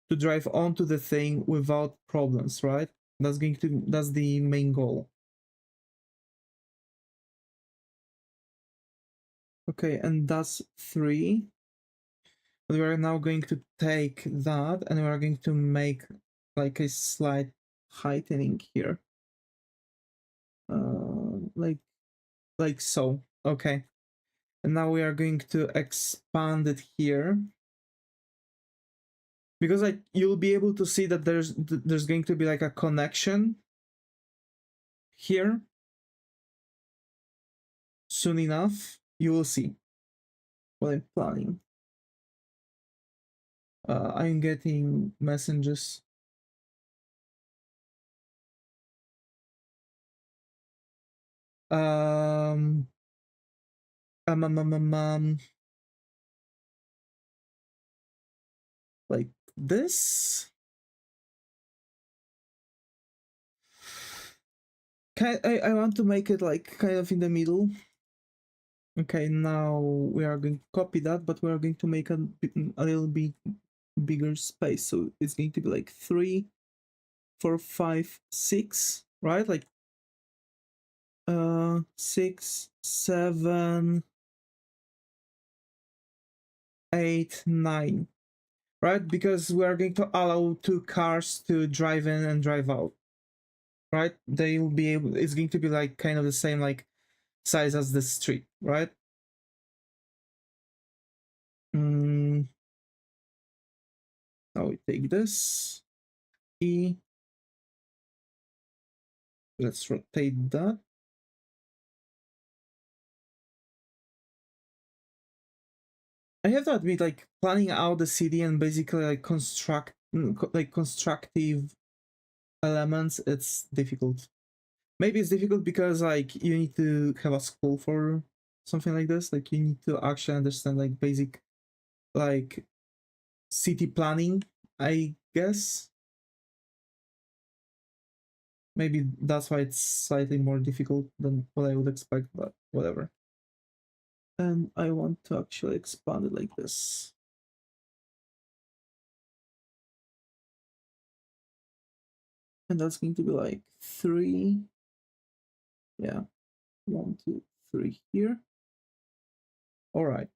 to drive onto the thing without problems, right? That's the main goal. Okay, and that's 3. We are now going to take that and we are going to make like a slight heightening here. Like so. Okay. And now we are going to expand it here. Because like you'll be able to see that there's going to be like a connection here. Soon enough, you will see what I'm planning. I'm getting messages. Um, like this. I want to make it like kind of in the middle. Okay, now we are going to copy that, but we are going to make a little bit bigger space. So it's going to be like 3, 4, 5, 6, right? Like 6, 7, 8, 9, right? Because we are going to allow 2 cars to drive in and drive out, right? They will be able, it's going to be like kind of the same like size as the street, right? Now we take this E, let's rotate that. I have to admit, like planning out the city and basically like constructive elements, it's difficult. Maybe it's difficult because like you need to have a school for something like this. Like you need to actually understand like basic like city planning, I guess. Maybe that's why it's slightly more difficult than what I would expect, but whatever. And I want to actually expand it like this. And that's going to be like 3. Yeah, 1, 2, 3 here. All right.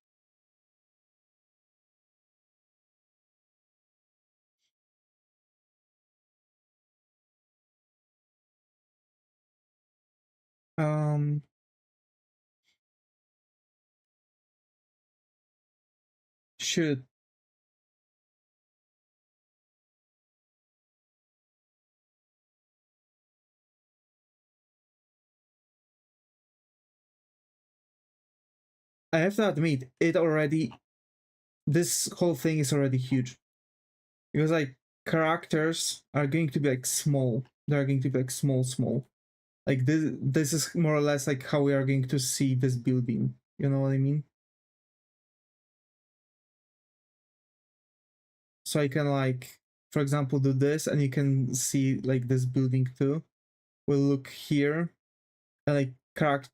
Should I have to admit, it already, this whole thing is already huge. Because like characters are going to be like small. They're going to be like small. Like this is more or less like how we are going to see this building. You know what I mean? So I can like, for example, do this and you can see like this building too. We'll look here and like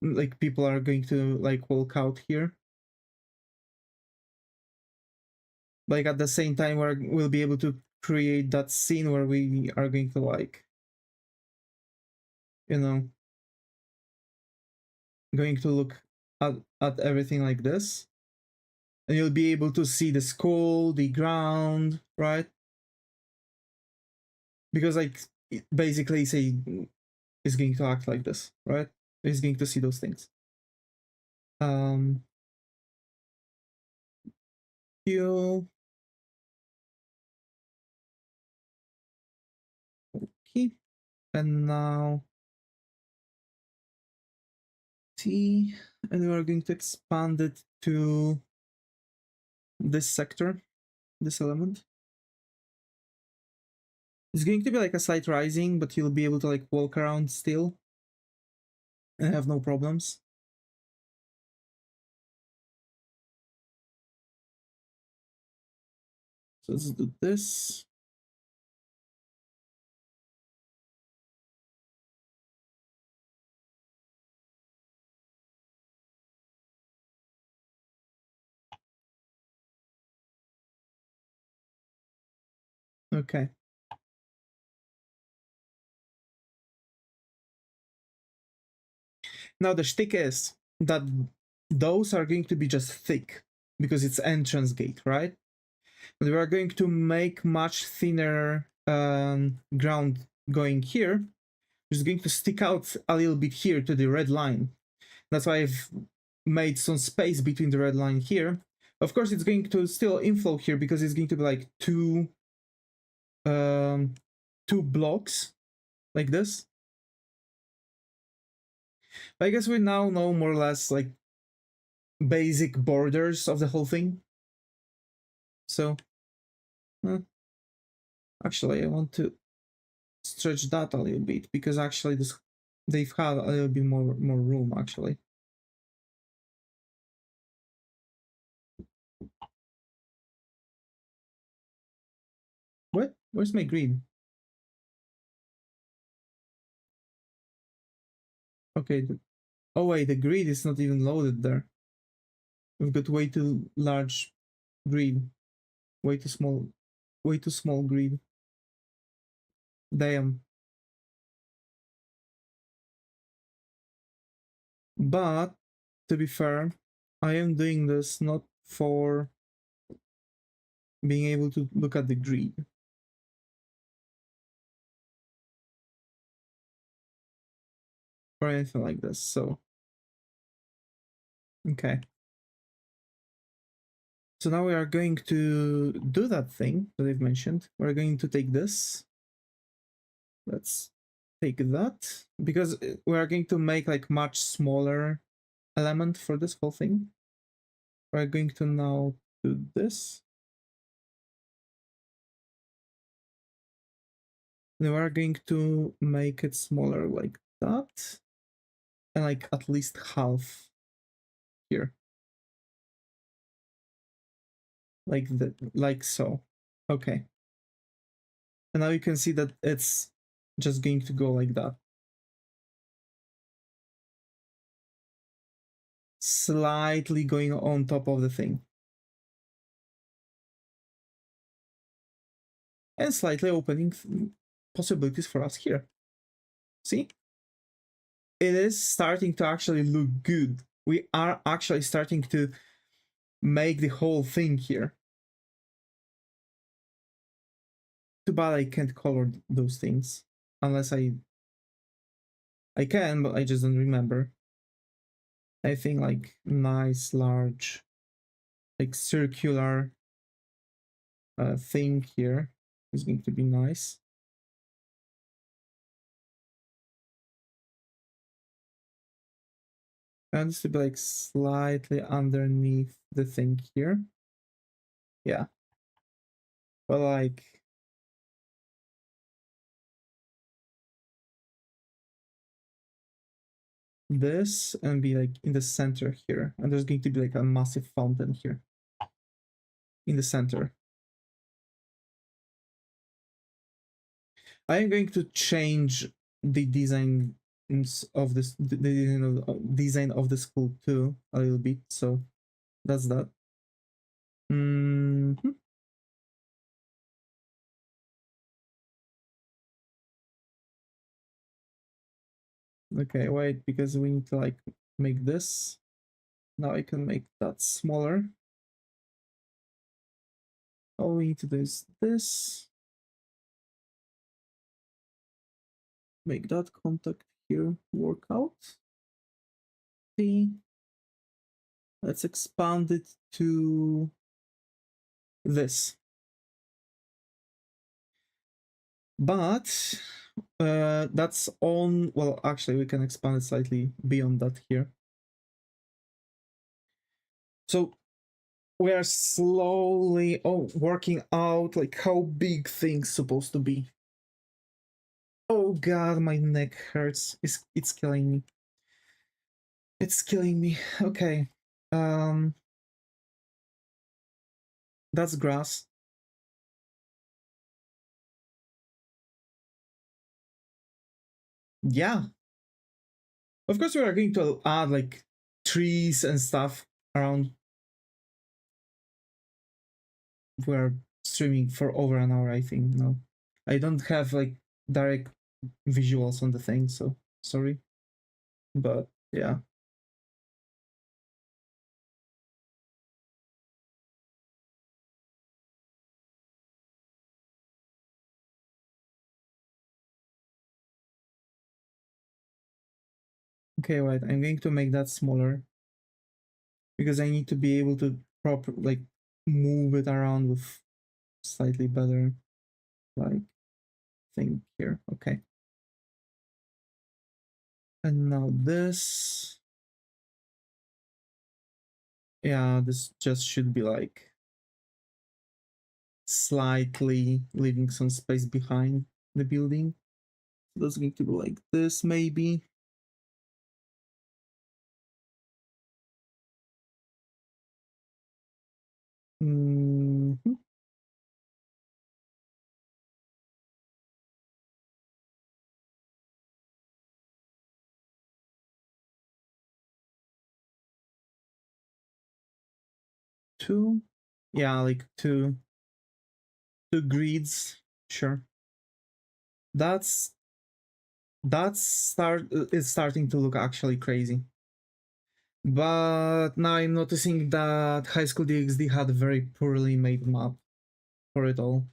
like people are going to like walk out here. Like at the same time we'll be able to create that scene where we are going to like, you know, going to look at everything like this, and you'll be able to see the school, the ground, right? Because like basically say it's going to act like this, right? It's going to see those things. You okay, and now T, and we are going to expand it to this sector, this element. It's going to be like a slight rising, but you'll be able to like walk around still and have no problems. So let's do this. Okay. Now the shtick is that those are going to be just thick because it's entrance gate, right? But we are going to make much thinner ground going here, which is going to stick out a little bit here to the red line. That's why I've made some space between the red line here. Of course, it's going to still inflow here because it's going to be like two blocks like this. I guess we now know more or less like basic borders of the whole thing. So, actually, I want to stretch that a little bit because actually this they've had a little bit more room actually. What? Where's my grid? Okay. Oh wait, the grid is not even loaded there. We've got way too large grid. Way too small grid. Damn. But to be fair, I am doing this not for being able to look at the grid. Or anything like this, so. Okay. So now we are going to do that thing that I've mentioned. We're going to take this. Let's take that because we are going to make like much smaller element for this whole thing. We're going to now do this. Then we're going to make it smaller like that. And like at least half here. Like so. Okay. And now you can see that it's just going to go like that. Slightly going on top of the thing. And slightly opening possibilities for us here. See? It is starting to actually look good. We are actually starting to make the whole thing here. Too bad I can't color those things. Unless I can, but I just don't remember. I think like nice, large, like circular thing here is going to be nice. And this to be like slightly underneath the thing here. Yeah. But like this and be like in the center here. And there's going to be like a massive fountain here in the center. I am going to change the design of this, the design of the school too a little bit. So that's that. Okay, wait, because we need to like make this. Now I can make that smaller. All we need to do is this. Make that contact here work out. See. Let's expand it to this. But that's on, well, actually we can expand it slightly beyond that here. So we are slowly working out like how big things supposed to be. Oh god, my neck hurts. It's killing me. It's killing me. Okay. Um that's grass. Yeah. Of course we are going to add like trees and stuff around. We're streaming for over an hour, I think. No. I don't have like direct visuals on the thing, so sorry. But yeah. Okay, right. I'm going to make that smaller because I need to be able to proper like move it around with slightly better like thing here. Okay. And now this. Yeah, this just should be like slightly leaving some space behind the building. So that's going to be like this maybe. Mm-hmm. Two, yeah, like two grids, sure. That's it's starting to look actually crazy. But now I'm noticing that High School DxD had a very poorly made map for it all.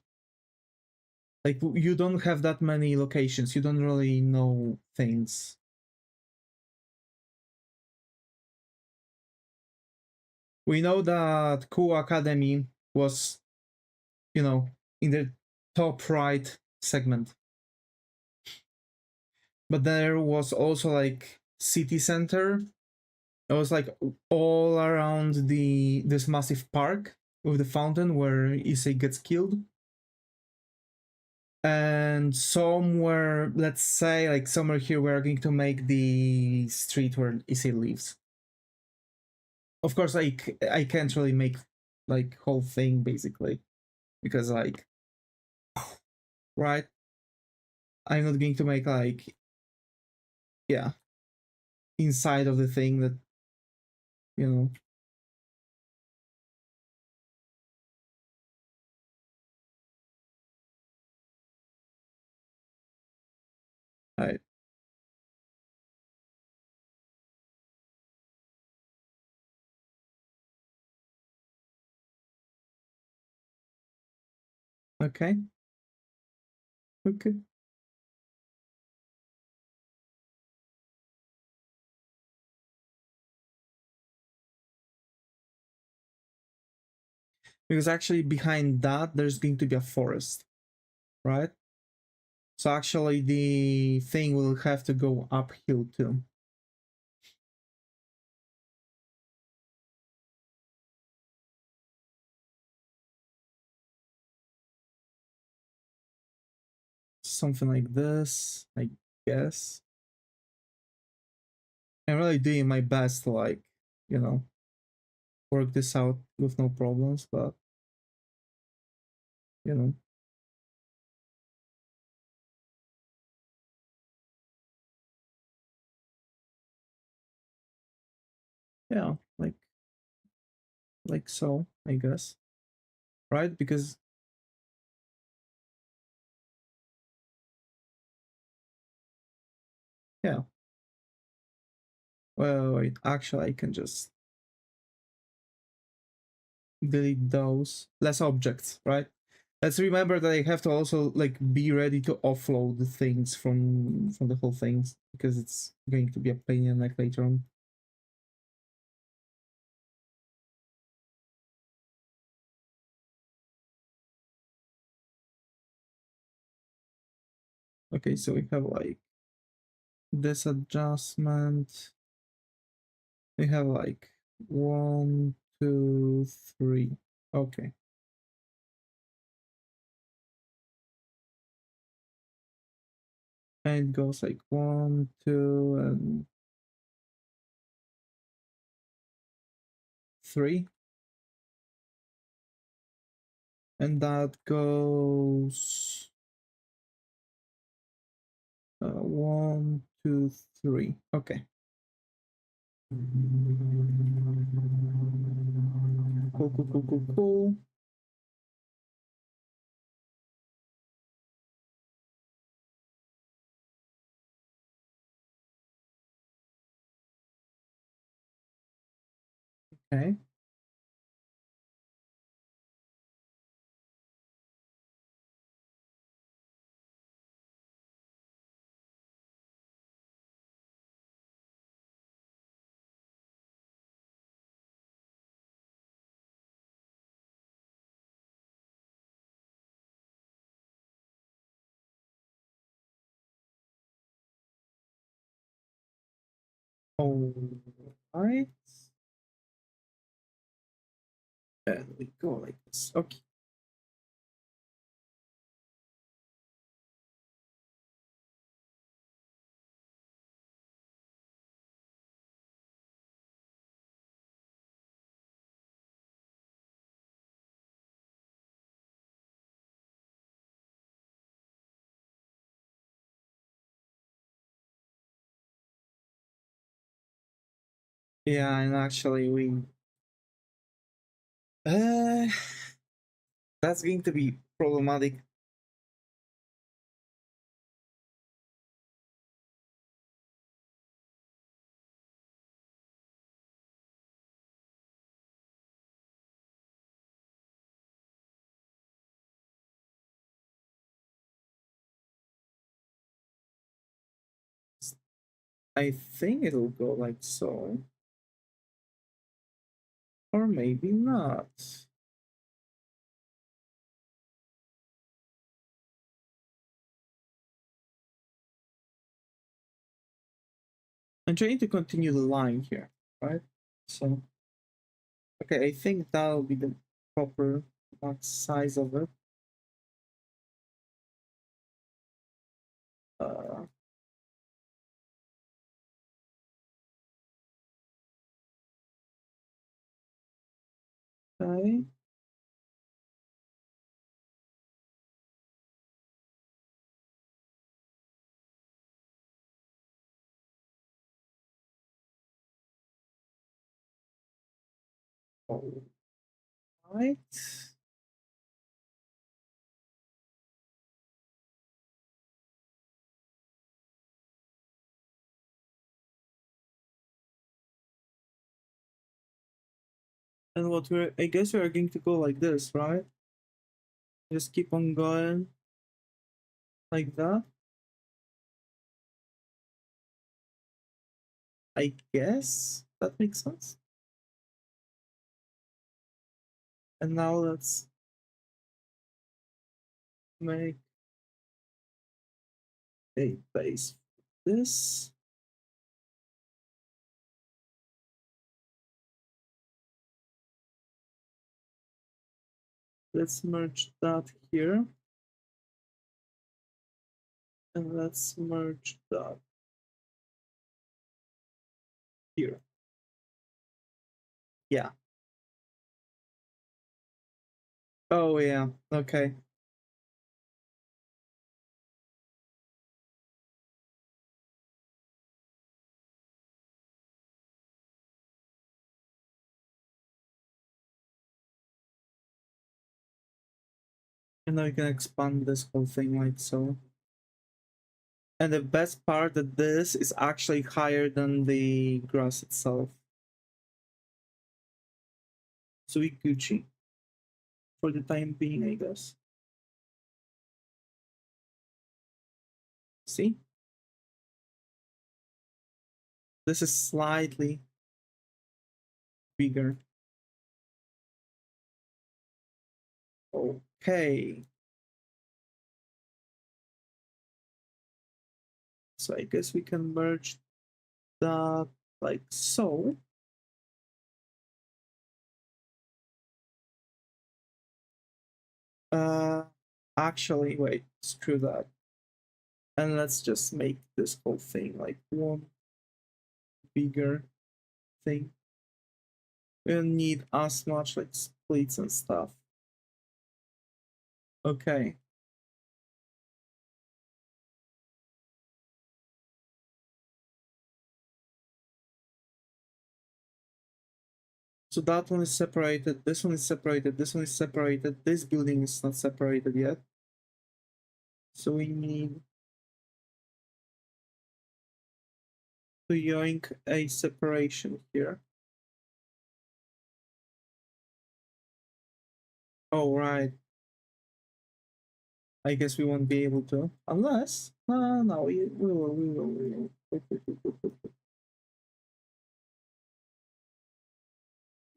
Like you don't have that many locations, you don't really know things. We know that Cool Academy was, you know, in the top right segment. But there was also like city center. It was like all around this massive park with the fountain where Issei gets killed. And somewhere, let's say like somewhere here, we're going to make the street where Issei lives. Of course, like I can't really make like whole thing basically because like right, I'm not going to make like yeah inside of the thing that you know. Right. Okay. Okay. Because actually behind that there's going to be a forest, right? So actually the thing will have to go uphill too. Something like this, I guess. I'm really doing my best to like, you know, work this out with no problems, but you know. Yeah, like so, I guess. Right? Because yeah. Well wait, actually I can just delete those less objects, right? Let's remember that I have to also like be ready to offload the things from the whole things because it's going to be a pain in the neck later on. Okay, so we have like this adjustment. We have like 1, 2, 3. Okay. And it goes like 1, 2, and 3. And that goes 1, 2, 3. Okay. Cool, cool, cool, cool, cool. Okay. All right. And we go like this. Okay. Yeah, and actually uh that's going to be problematic. I think it'll go like so. Or maybe not. I'm trying to continue the line here, right? So, okay, I think that'll be the proper max size of it. Uh, okay. All right. And what I guess we're going to go like this, right? Just keep on going like that. I guess that makes sense. And now let's make a base for this. Let's merge that here. And let's merge that here. Yeah. Oh, yeah. Okay. And now you can expand this whole thing like so. And the best part that this is actually higher than the grass itself. So we Gucci for the time being, I guess. See? This is slightly bigger. Okay. So I guess we can merge that like so. Uh, actually, wait, screw that. And let's just make this whole thing like one bigger thing. We don't need as much like splits and stuff. Okay. So that one is separated, this one is separated, this one is separated, this building is not separated yet. So we need to yoink a separation here. Oh, right. I guess we won't be able to, unless, no, we will.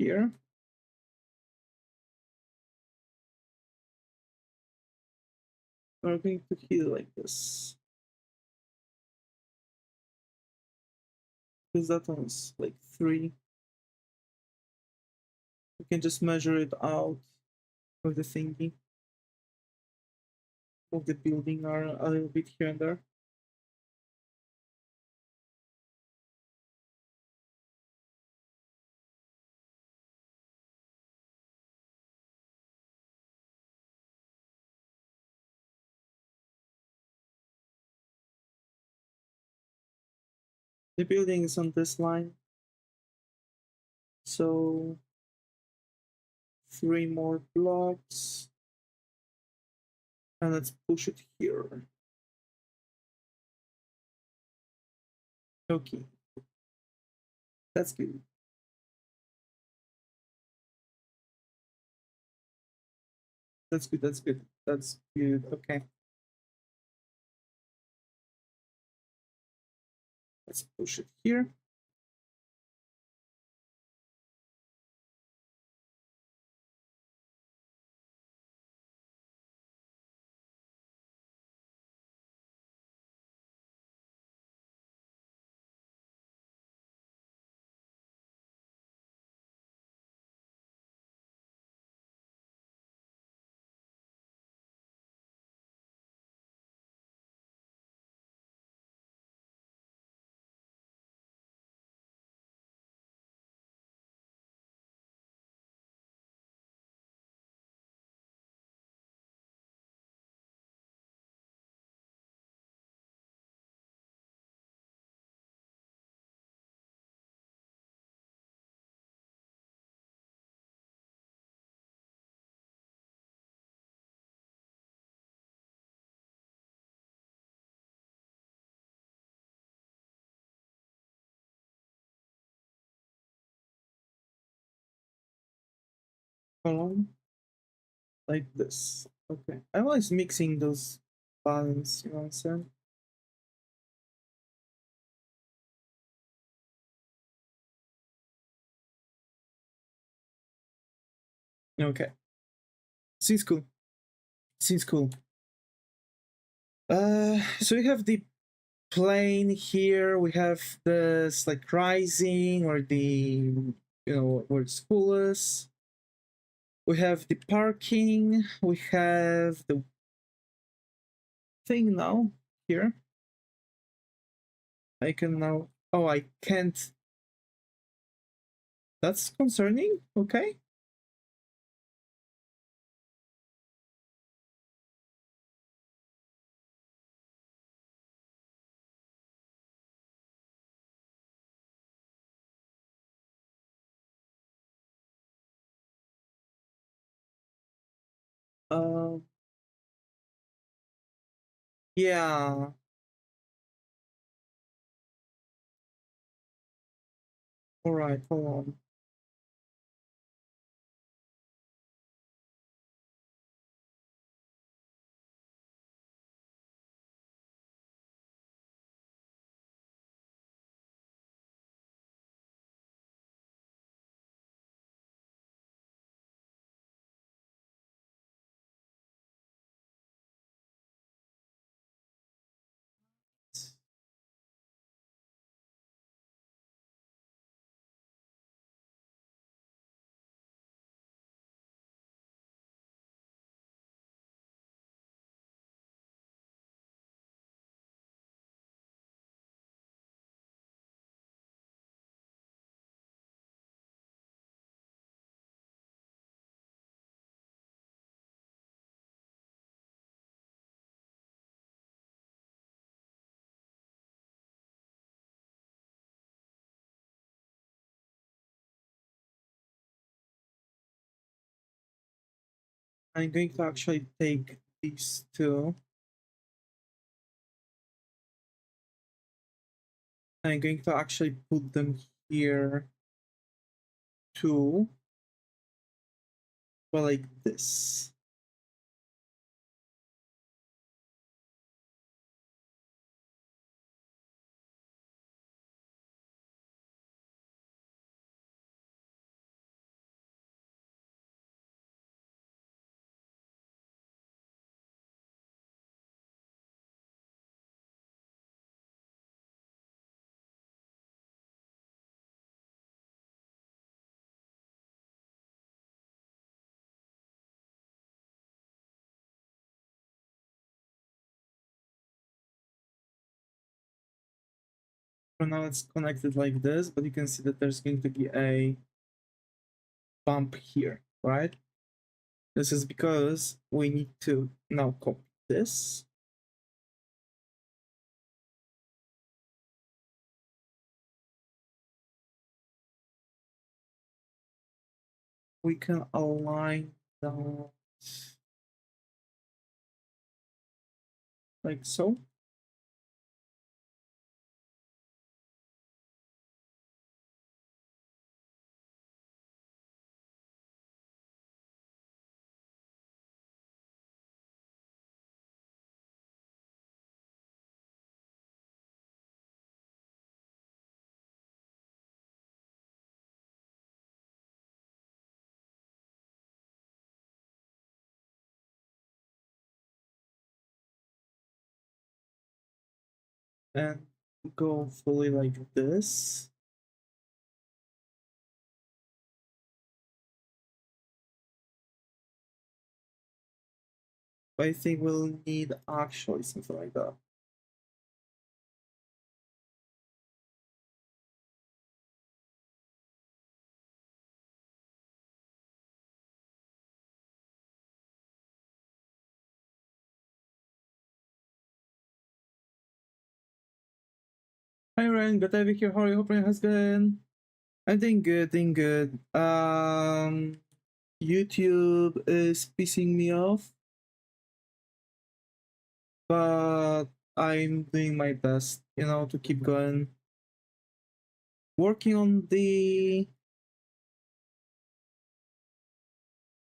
Here. We're going to hit it like this. Because that one's like 3. We can just measure it out of the thingy. Of the building are a little bit here and there. The building is on this line. So 3 more blocks. And let's push it here. Okay. That's good. That's good, that's good. That's good, okay. Let's push it here. Column. Like this. Okay. I was mixing those balance, you know what I'm saying? Okay. Seems cool. Seems cool. So we have the plane here. We have this like rising or the where the school is. We have the parking. We have the thing now here. I can now. Oh, I can't. That's concerning. Okay. Um. Yeah. All right. Hold on. I'm going to actually take these two. I'm going to actually put them here too. Well, like this. For now it's connected like this, but you can see that there's going to be a bump here, right? This is because we need to now copy this. We can align that like so. And go fully like this. But I think we'll need actually something like that. Hi Ryan, good to have you here. How are you? Hope your has been. I'm doing good, doing good. YouTube is pissing me off, but I'm doing my best, you know, to keep going. Working on the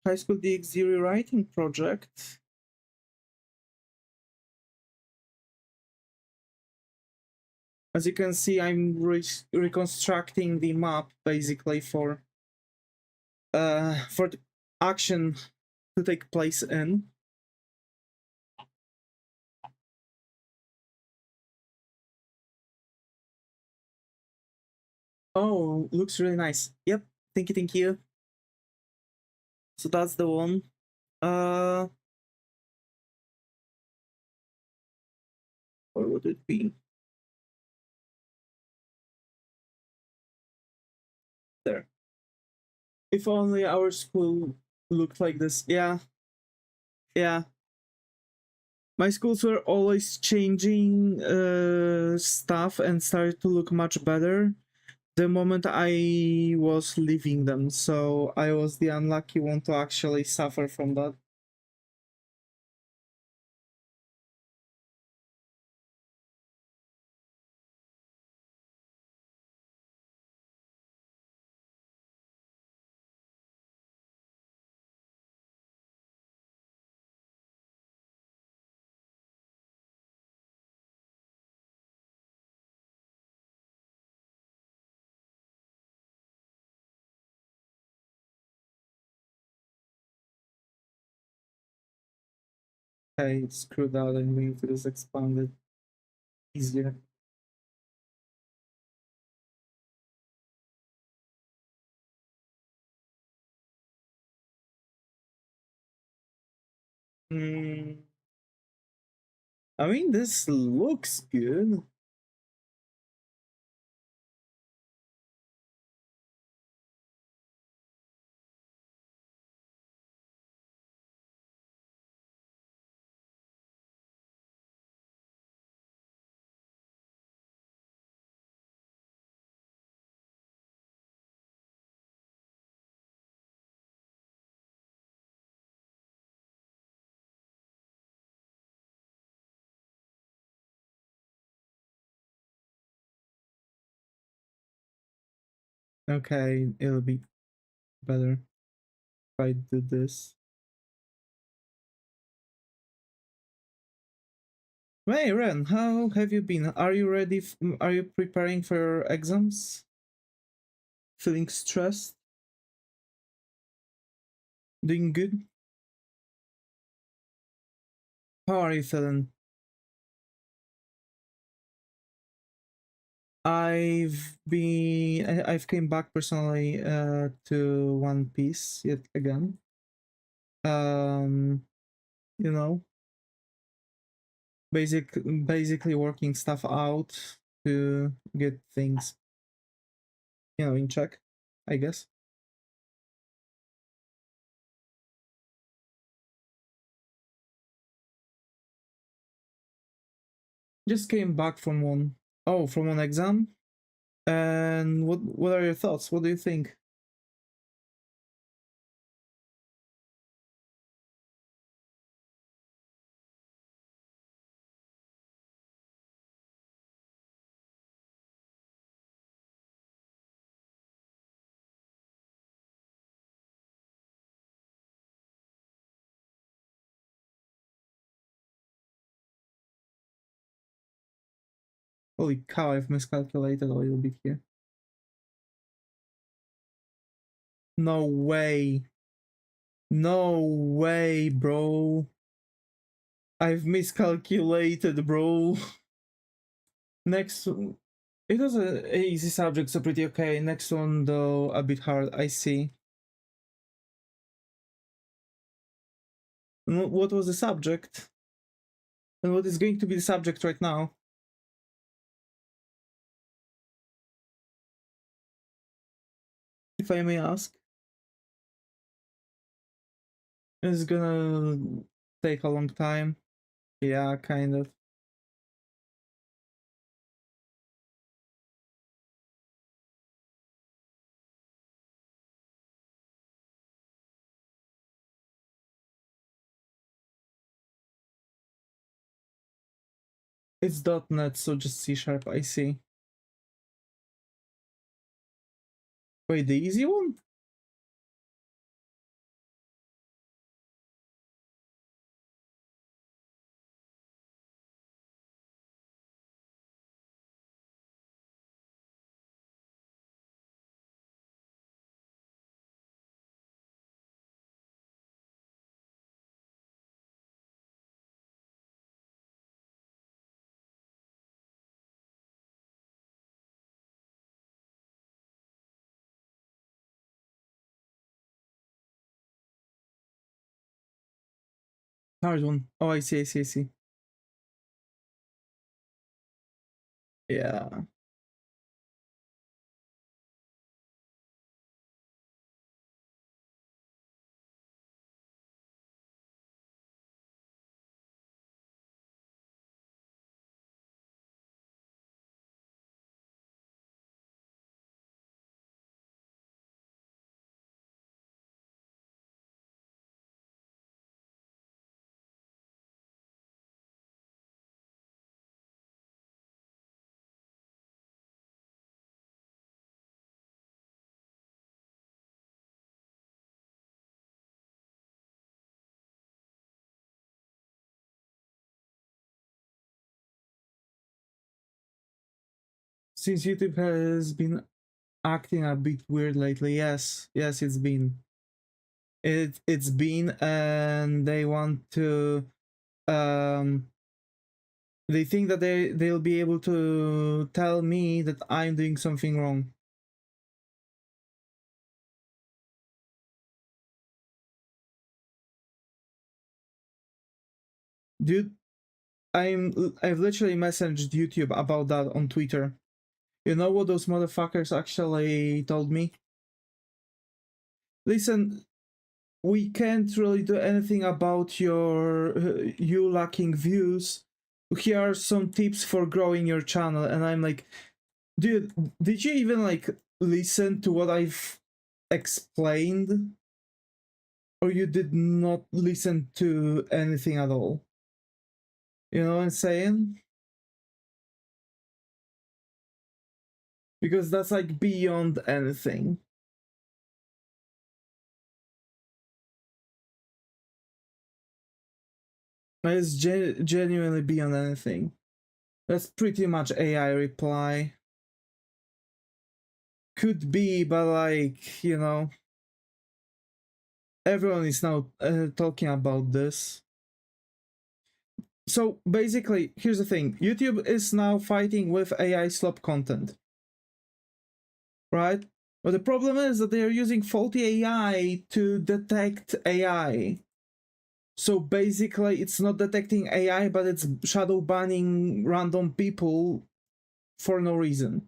high school DxD rewriting project. As you can see, I'm reconstructing the map basically for the action to take place in. Oh, looks really nice. Yep, thank you, thank you. So that's the one. Or would it be? There. If only our school looked like this. Yeah. Yeah. My schools were always changing stuff and started to look much better the moment I was leaving them. So I was the unlucky one to actually suffer from that. I screwed out and we need to just expand it easier. I mean, this looks good. Okay, it'll be better if I do this. Hey Ren, how have you been? Are you ready? Are you preparing for your exams? Feeling stressed? Doing good? How are you feeling? I've came back personally to One Piece yet again. You know, basically working stuff out to get things, you know, in check, I guess. Just came back from one exam. And what are your thoughts? What do you think? Holy cow, I've miscalculated a little bit here. No way. No way, bro. I've miscalculated, bro. Next, it was a easy subject, so pretty okay. Next one, though, a bit hard. I see. What was the subject? And what is going to be the subject right now? If I may ask. It's gonna take a long time. Yeah, kind of. It's .NET, so just C#, I see. Wait, the easy one? Hard one. Oh, I see, I see, I see. Yeah. Since YouTube has been acting a bit weird lately, yes, it's been. It's been, and they want to um they think that they'll be able to tell me that I'm doing something wrong. Dude, I've literally messaged YouTube about that on Twitter. You know what those motherfuckers actually told me? Listen, we can't really do anything about you lacking views. Here are some tips for growing your channel. And I'm like, dude, did you even like listen to what I've explained? Or you did not listen to anything at all? You know what I'm saying? because that's like beyond anything. It's genuinely beyond anything. That's pretty much AI reply. Could be, but like, you know, everyone is now talking about this. So basically, here's the thing. YouTube is now fighting with AI slop content. Right? But the problem is that they are using faulty AI to detect AI. So basically, it's not detecting AI, but it's shadow banning random people for no reason.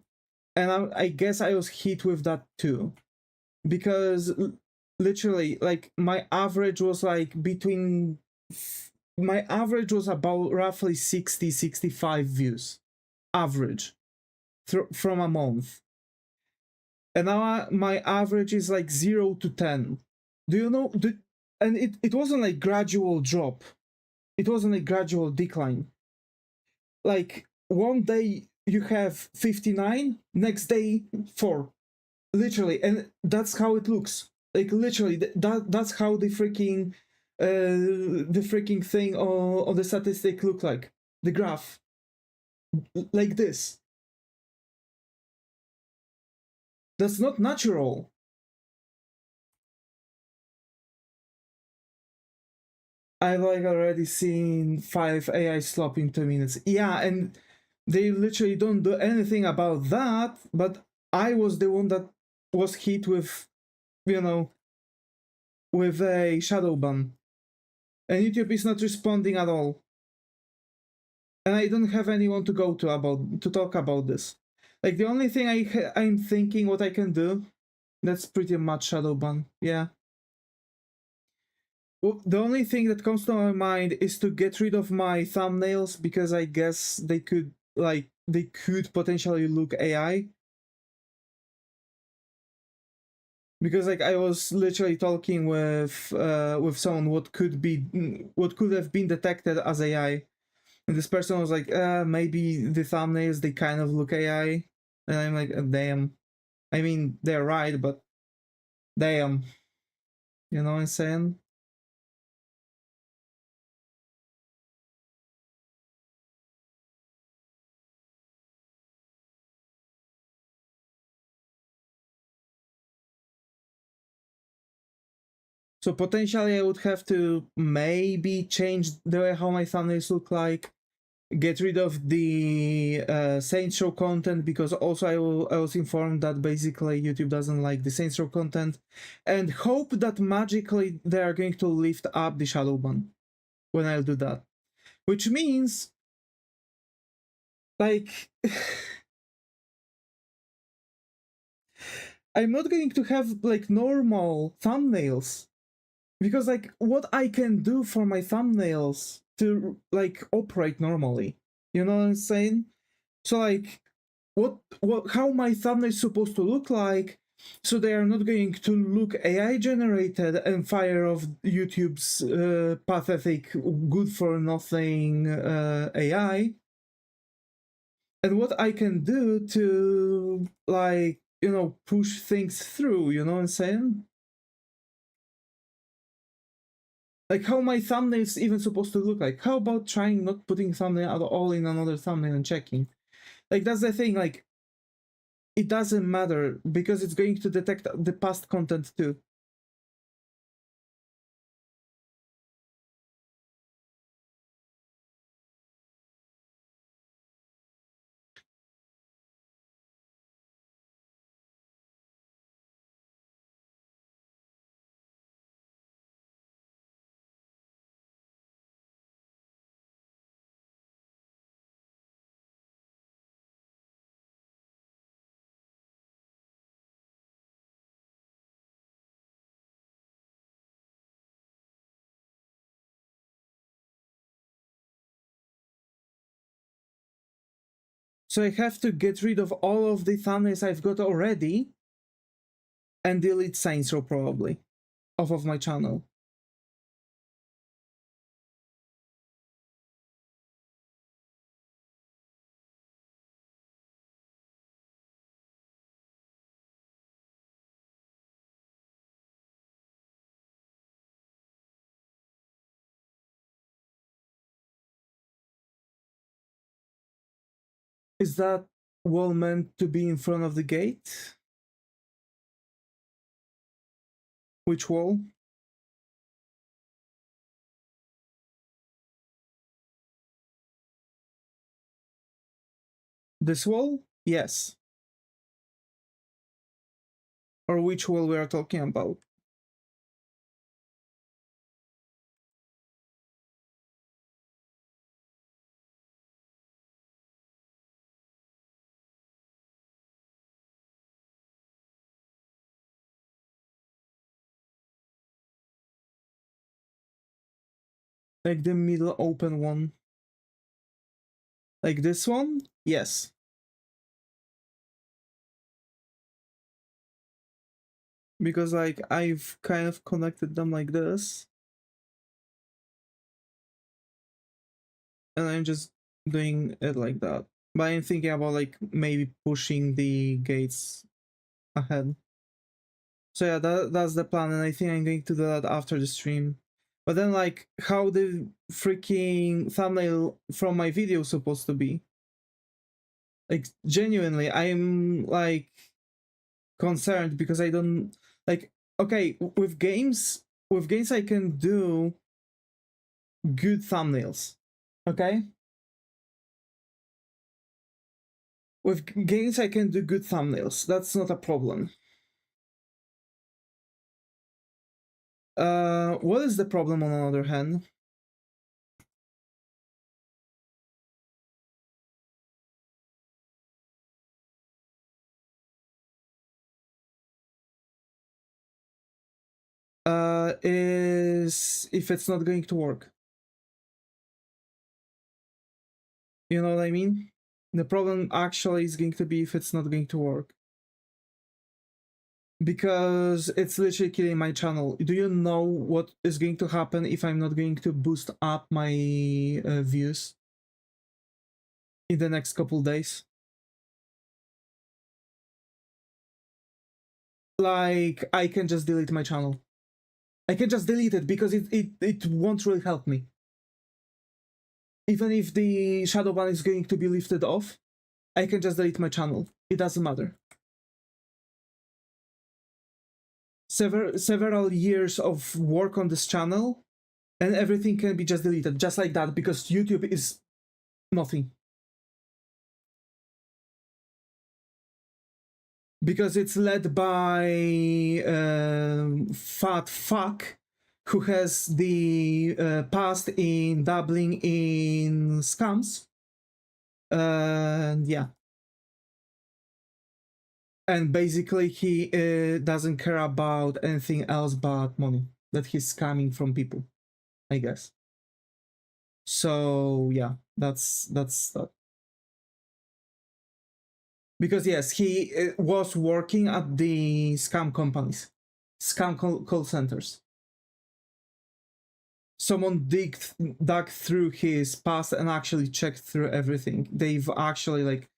And I guess I was hit with that too. Because literally, like, my average was like my average was about roughly 60-65 views. Average. From a month. And now my average is like 0 to 10. Do you know? And it wasn't like gradual drop. It wasn't a gradual decline. Like one day you have 59, next day 4. Literally, and that's how it looks. Like literally, that's how the freaking thing on the statistic look like. The graph. Like this. That's not natural. I've like already seen 5 AI slop in 2 minutes. Yeah, and they literally don't do anything about that, but I was the one that was hit with, you know, with a shadow ban. And YouTube is not responding at all. And I don't have anyone to go to talk about this. Like the only thing I'm thinking what I can do, that's pretty much shadow ban. Yeah. Well, the only thing that comes to my mind is to get rid of my thumbnails, because I guess they could potentially look AI. Because like I was literally talking with someone what could have been detected as AI, and this person was like, maybe the thumbnails they kind of look AI, and I'm like, damn. I mean, they're right, but damn, you know what I'm saying? So potentially I would have to maybe change the way how my thumbnails look like, get rid of the Saints Row content, because also I was informed that basically YouTube doesn't like the Saints Row content, and hope that magically they are going to lift up the shadow ban when I'll do that. Which means, like, I'm not going to have like normal thumbnails. Because like what I can do for my thumbnails to like operate normally, you know what I'm saying? So like what how my thumbnail is supposed to look like, so they are not going to look AI generated and fire off YouTube's pathetic good for nothing AI. And what I can do to like, you know, push things through, you know what I'm saying? Like how my thumbnail's even supposed to look like. How about trying not putting thumbnail at all in another thumbnail and checking? Like that's the thing, like it doesn't matter because it's going to detect the past content too. So I have to get rid of all of the thumbnails I've got already and delete Saints Row probably off of my channel. Is that wall meant to be in front of the gate? Which wall? This wall? Yes. Or which wall we are talking about? Like the middle open one? Like this one? Yes. Because like I've kind of connected them like this. And I'm just doing it like that. But I'm thinking about like maybe pushing the gates ahead. So yeah, that's the plan, and I think I'm going to do that after the stream. But then like how the freaking thumbnail from my video is supposed to be? Like genuinely, I'm like concerned because I don't like okay, with games I can do good thumbnails. Okay? With games I can do good thumbnails. That's not a problem. What is the problem on the other hand? Is if it's not going to work. You know what I mean? The problem actually is going to be if it's not going to work. Because it's literally killing my channel. Do you know what is going to happen if I'm not going to boost up my views in the next couple days? Like, I can just delete my channel. I can just delete it because it won't really help me. Even if the shadow ban is going to be lifted off, I can just delete my channel. It doesn't matter. Several years of work on this channel, and everything can be just deleted, just like that, because YouTube is nothing. Because it's led by fat fuck who has the past in dabbling in scams. And yeah. And basically he doesn't care about anything else but money that he's scamming from people, I guess. So yeah, that's that. Because yes, he was working at the scam companies, scam call centers. Someone dug through his past and actually checked through everything. They've actually like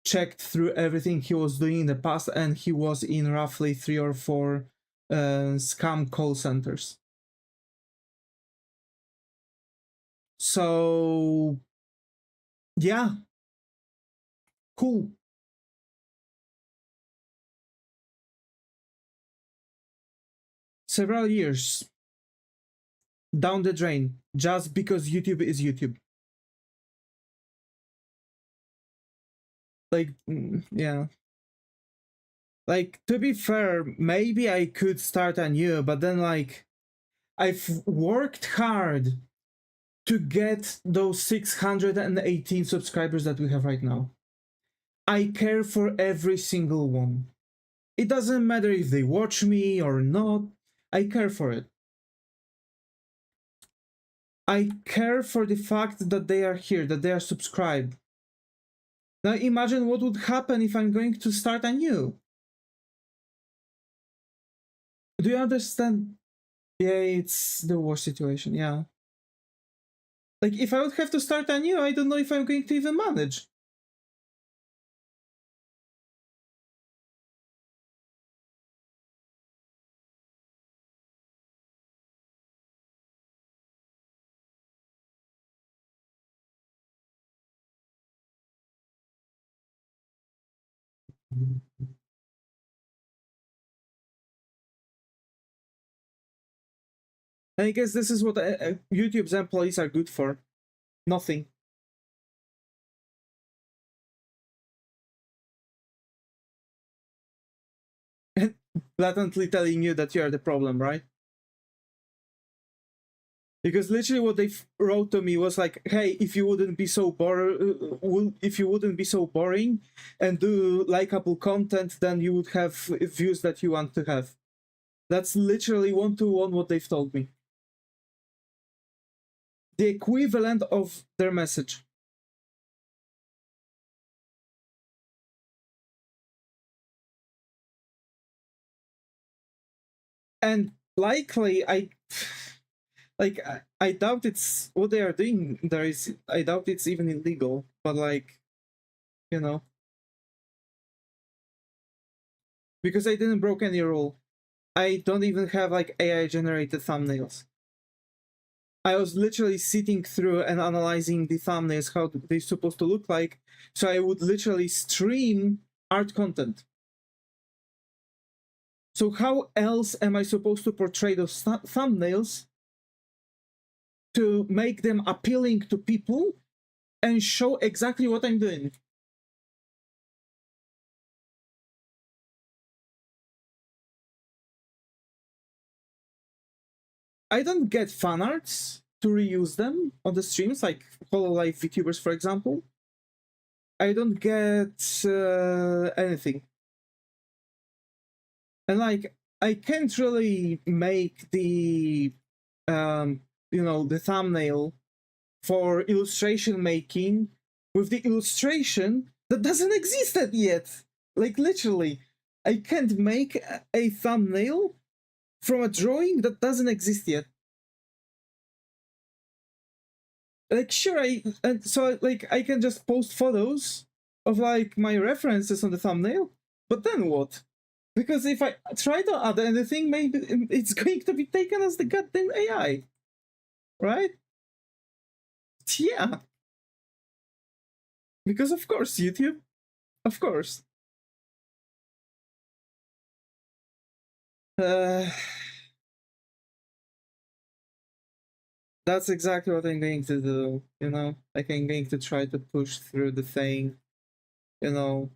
checked through everything he was doing in the past, and he was in roughly 3 or 4 scam call centers. So yeah, cool. Several years down the drain just because YouTube is YouTube. Like, yeah. Like, to be fair, maybe I could start anew, but then, like, I've worked hard to get those 618 subscribers that we have right now. I care for every single one. It doesn't matter if they watch me or not, I care for it. I care for the fact that they are here, that they are subscribed. Now imagine what would happen if I'm going to start anew. Do you understand? Yeah, it's the worst situation, yeah. Like, if I would have to start anew, I don't know if I'm going to even manage. I guess this is what YouTube's employees are good for. Nothing. Blatantly telling you that you are the problem, right? Because literally what they wrote to me was like, hey, if you wouldn't be so if you wouldn't be so boring and do likable content, then you would have views that you want to have. That's literally one-to-one what they've told me. The equivalent of their message. And likely, I doubt it's what they are doing. I doubt it's even illegal. But like, you know, because I didn't broke any rule. I don't even have like AI generated thumbnails. I was literally sitting through and analyzing the thumbnails, how they're supposed to look like. So I would literally stream art content. So how else am I supposed to portray those thumbnails to make them appealing to people and show exactly what I'm doing? I don't get fan arts to reuse them on the streams, like HoloLive VTubers, for example. I don't get anything. And like, I can't really make the, you know, the thumbnail for illustration making with the illustration that doesn't exist yet. Like, literally, I can't make a thumbnail from a drawing that doesn't exist yet. Like, sure, so like I can just post photos of like my references on the thumbnail, but then what? Because if I try to add anything, maybe it's going to be taken as the goddamn AI, right? Yeah. Because of course, YouTube. Of course. That's exactly what I'm going to do, you know? Like, I'm going to try to push through the thing, you know,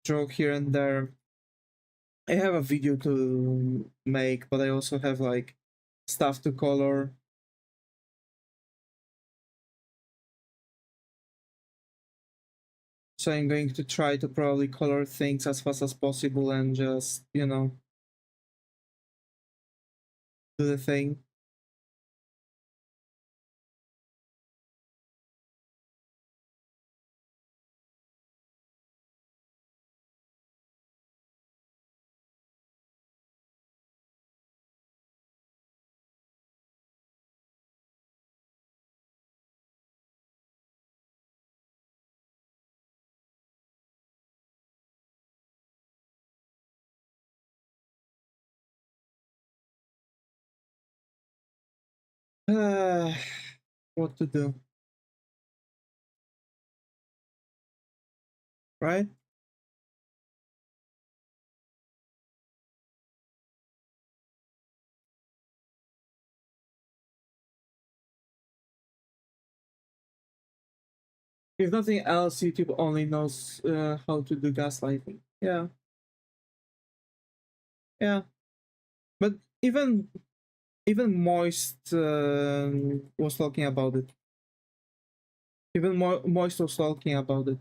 joke here and there. I have a video to make, but I also have, like, stuff to color. So I'm going to try to probably color things as fast as possible and just, you know, do the thing. What to do? Right? If nothing else, YouTube only knows how to do gaslighting. Yeah. Yeah. But even Moist was talking about it. Even Moist was talking about it.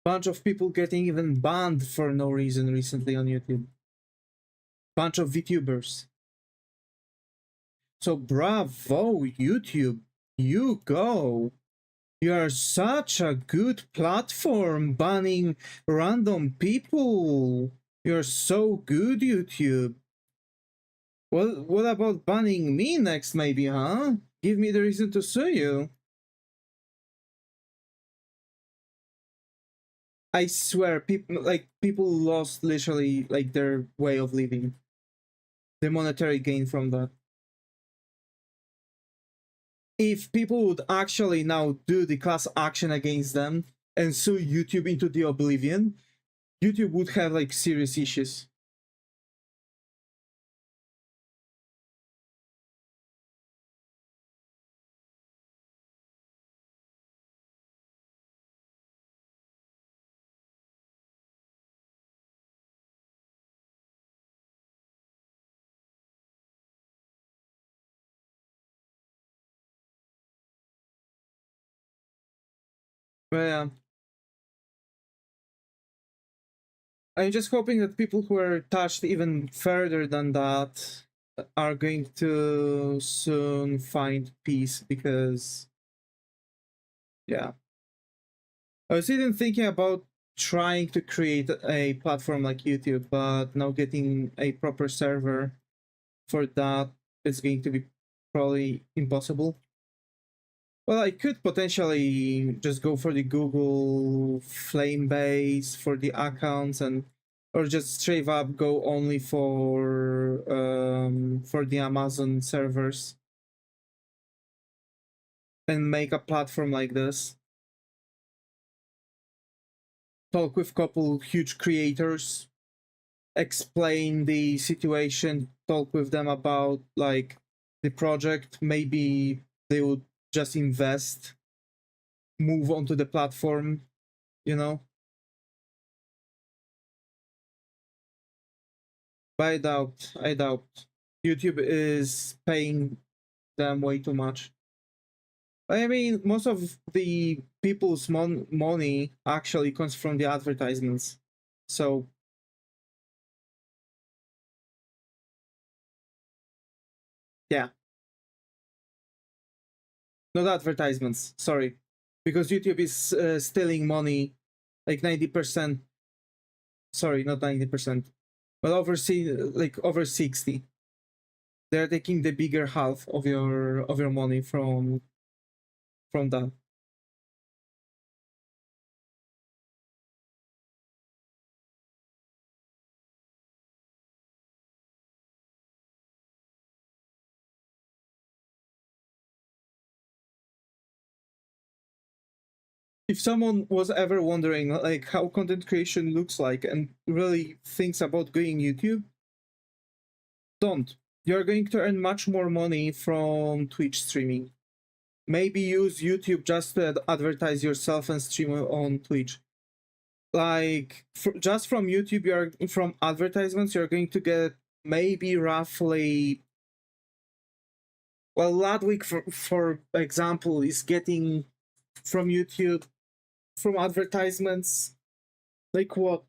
Bunch of people getting even banned for no reason recently on YouTube. Bunch of VTubers. So bravo, YouTube. You go. You are such a good platform banning random people. You're so good, YouTube. Well, what about banning me next, maybe, huh? Give me the reason to sue you. I swear, people lost literally like their way of living, the monetary gain from that. If people would actually now do the class action against them and sue YouTube into the oblivion, YouTube would have like serious issues. But yeah, I'm just hoping that people who are touched even further than that are going to soon find peace, because yeah, I was even thinking about trying to create a platform like YouTube, but now getting a proper server for that is going to be probably impossible. Well, I could potentially just go for the Google Flame base for the accounts, and or just straight up go only for the Amazon servers and make a platform like this. Talk with couple huge creators, explain the situation, talk with them about like the project. Maybe they would just invest, move onto the platform, you know. But I doubt YouTube is paying them way too much. I mean, most of the people's money actually comes from the advertisements. So, yeah, not advertisements, sorry. Because YouTube is stealing money like 90%. Sorry, not 90%, but over 60. They're taking the bigger half of your money from that. If someone was ever wondering like how content creation looks like and really thinks about going YouTube, don't. You're going to earn much more money from Twitch streaming. Maybe use YouTube just to advertise yourself and stream on Twitch. Like just from YouTube, from advertisements, you're going to get maybe roughly. Well, Ludwig, for example, is getting from YouTube, from advertisements, like what,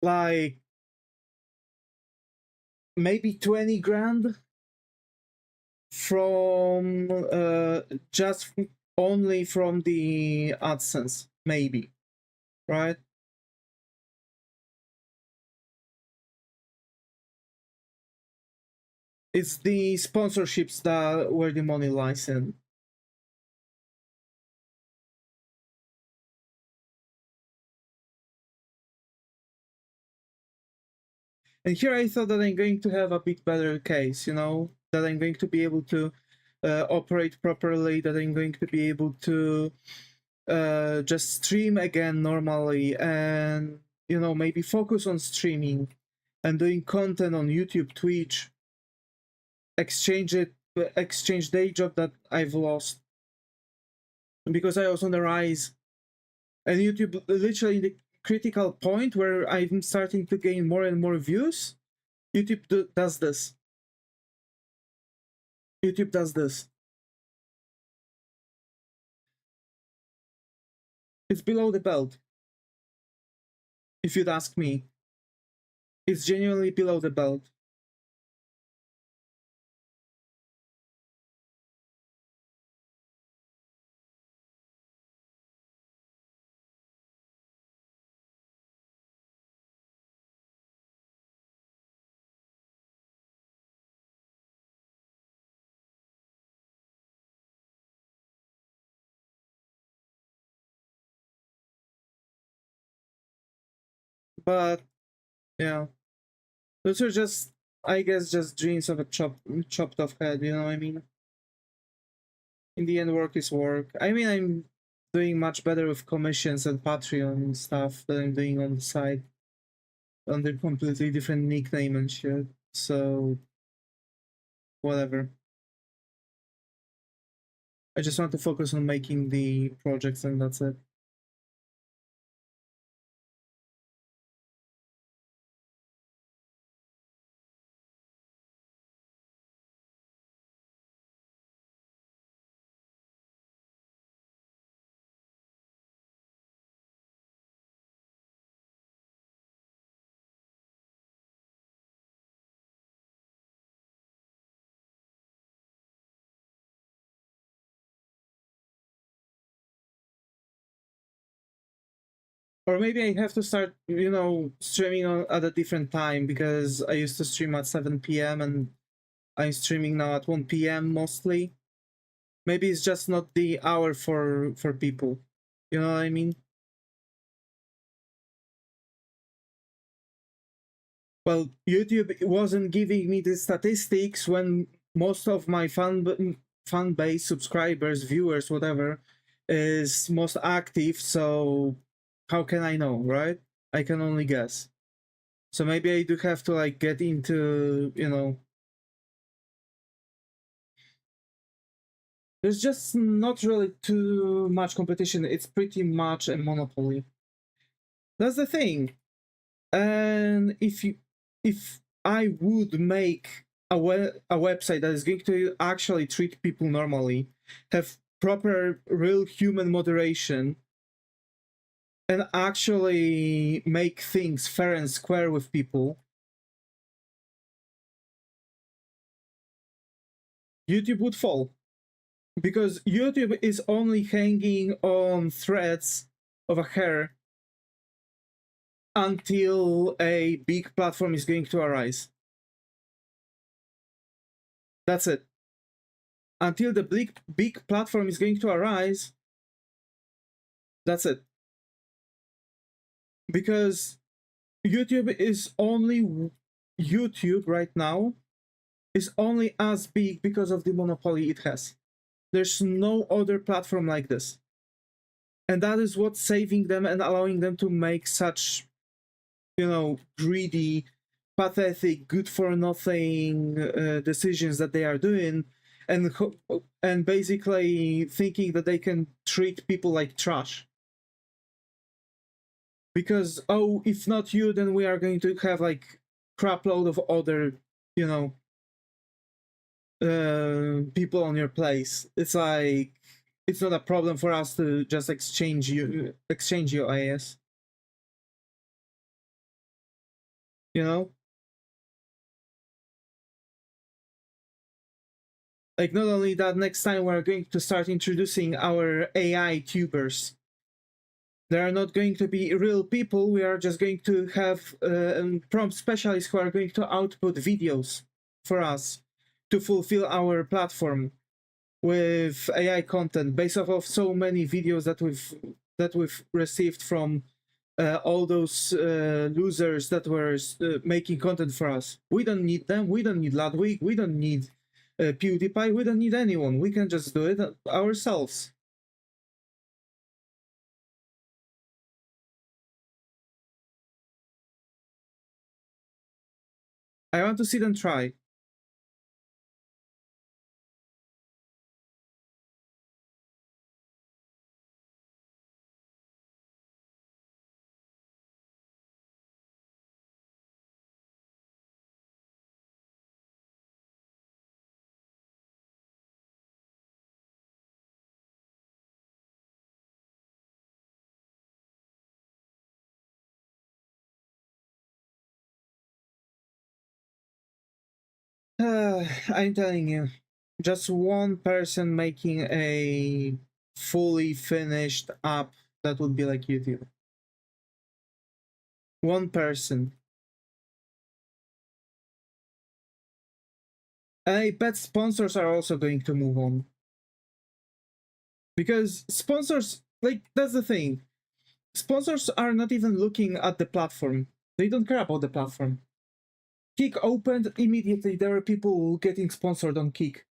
like maybe 20 grand from just only from the AdSense, maybe, right? It's the sponsorships that where the money lies in. And here I thought that I'm going to have a bit better case, you know, that I'm going to be able to operate properly, that I'm going to be able to just stream again normally, and, you know, maybe focus on streaming and doing content on YouTube, Twitch, exchange day job that I've lost because I was on the rise, and YouTube literally the critical point where I'm starting to gain more and more views. YouTube does this. YouTube does this. It's below the belt. If you'd ask me, it's genuinely below the belt. But yeah, those are just, I guess, just dreams of a chopped off head. You know what I mean? In the end, work is work. I mean, I'm doing much better with commissions and Patreon and stuff that I'm doing on the side under completely different nickname and shit. So whatever. I just want to focus on making the projects and that's it. Or maybe I have to start, you know, streaming at a different time, because I used to stream at 7 p.m. and I'm streaming now at 1 p.m. mostly. Maybe it's just not the hour for people. You know what I mean? Well, YouTube wasn't giving me the statistics when most of my fan base, subscribers, viewers, whatever, is most active. So how can I know, right? I can only guess. So maybe I do have to like get into, you know, there's just not really too much competition. It's pretty much a monopoly. That's the thing. And if I would make a website that is going to actually treat people normally, have proper real human moderation, and actually make things fair and square with people, YouTube would fall. Because YouTube is only hanging on threads of a hair until a big platform is going to arise. That's it. Until the big platform is going to arise, that's it. Because YouTube right now is only as big because of the monopoly it has. There's no other platform like this. And that is what's saving them and allowing them to make such, you know, greedy, pathetic, good for nothing decisions that they are doing, and basically thinking that they can treat people like trash. Because, oh, if not you, then we are going to have like crap load of other, you know, people on your place. It's like, it's not a problem for us to just exchange your IS. You know? Like, not only that, next time we're going to start introducing our AI tubers. They are not going to be real people. We are just going to have prompt specialists who are going to output videos for us to fulfill our platform with AI content based off of so many videos that we've received from all those losers that were making content for us. We don't need them. We don't need Ludwig. We don't need PewDiePie. We don't need anyone. We can just do it ourselves. I want to see them try. I'm telling you, just one person making a fully finished app that would be like YouTube. One person. And I bet sponsors are also going to move on. Because sponsors, like, that's the thing. Sponsors are not even looking at the platform. They don't care about the platform. Kick opened immediately. There are people getting sponsored on Kick.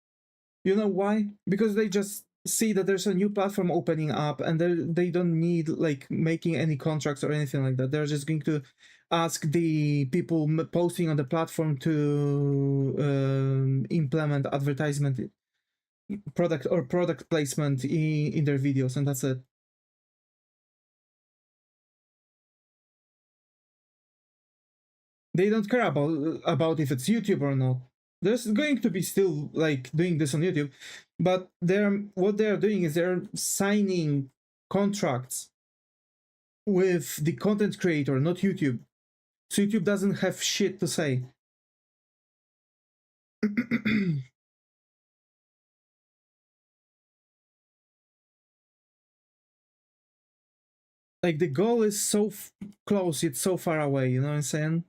You know why? Because they just see that there's a new platform opening up, and they don't need like making any contracts or anything like that. They're just going to ask the people posting on the platform to implement advertisement, product placement in their videos, and that's it. They don't care about if it's YouTube or not. There's going to be still like doing this on YouTube, but what they're doing is they're signing contracts with the content creator, not YouTube. So YouTube doesn't have shit to say. Like the goal is so close, it's so far away, you know what I'm saying?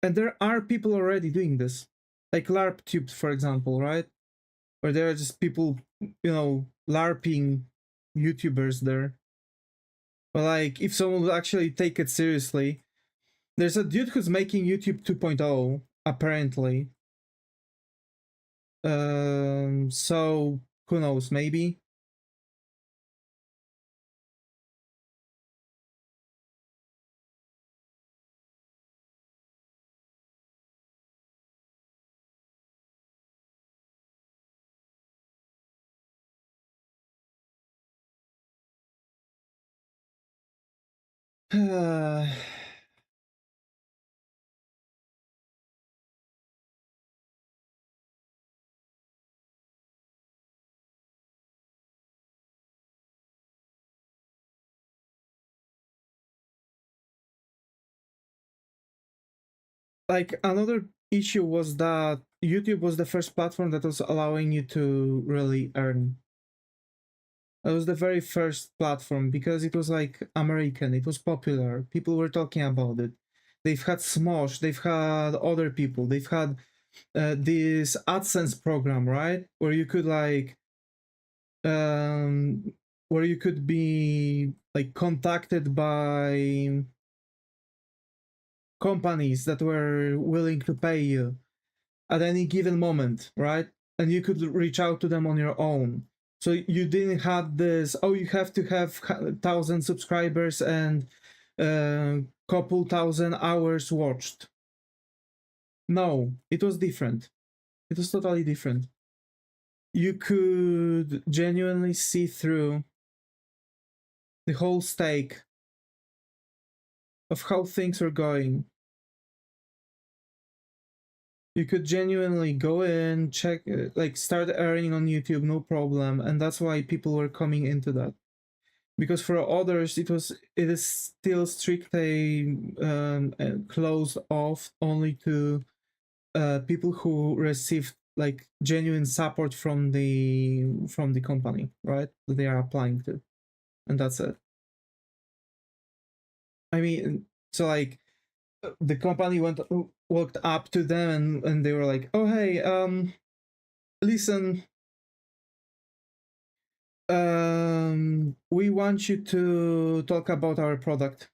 And there are people already doing this, like LARPtube, for example, right? Where there are just people, you know, LARPing YouTubers there. But like, if someone would actually take it seriously, there's a dude who's making YouTube 2.0, apparently. So who knows? Maybe. Like another issue was that YouTube was the first platform that was allowing you to really earn. It was the very first platform because it was like American, it was popular, people were talking about it. They've had Smosh, they've had other people, they've had this AdSense program, right? Where you could like where you could be like contacted by companies that were willing to pay you at any given moment, right? And you could reach out to them on your own. So you didn't have this, oh, you have to have 1,000 subscribers and couple thousand hours watched. No, it was different. It was totally different. You could genuinely see through the whole stake of how things were going. You could genuinely go in, check, like start earning on YouTube, no problem. And that's why people were coming into that. Because for others, it is still strictly closed off only to people who received like genuine support from the company, right? That they are applying to, and that's it. I mean, so like the company walked up to them and they were like, "Oh hey, listen, we want you to talk about our product."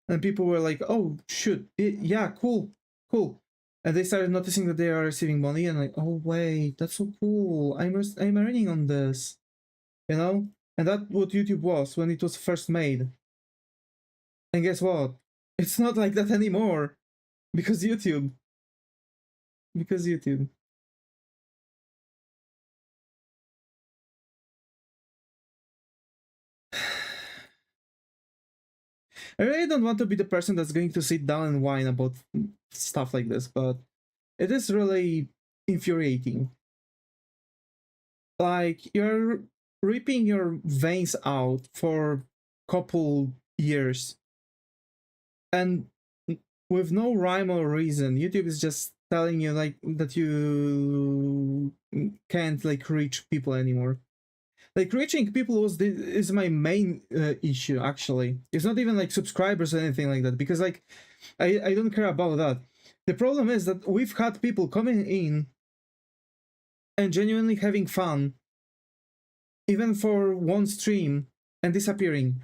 And people were like, "Oh shoot, yeah, cool, cool." And they started noticing that they are receiving money and like, "Oh wait, that's so cool. I'm earning on this," you know. And that's what YouTube was when it was first made. And guess what? It's not like that anymore because YouTube. Because YouTube. I really don't want to be the person that's going to sit down and whine about stuff like this, but it is really infuriating. Like, you're ripping your veins out for couple years and with no rhyme or reason. YouTube is just telling you like that you can't like reach people anymore. Like reaching people is my main issue. Actually, it's not even like subscribers or anything like that, because like I don't care about that. The problem is that we've had people coming in and genuinely having fun even for one stream and disappearing.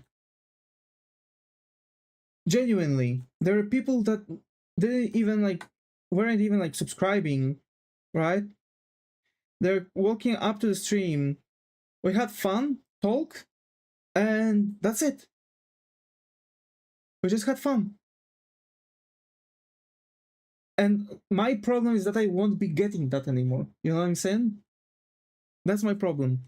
Genuinely, there are people that didn't even weren't even subscribing, right? They're walking up to the stream. We had fun, talk, and that's it. We just had fun. And my problem is that I won't be getting that anymore. You know what I'm saying? That's my problem.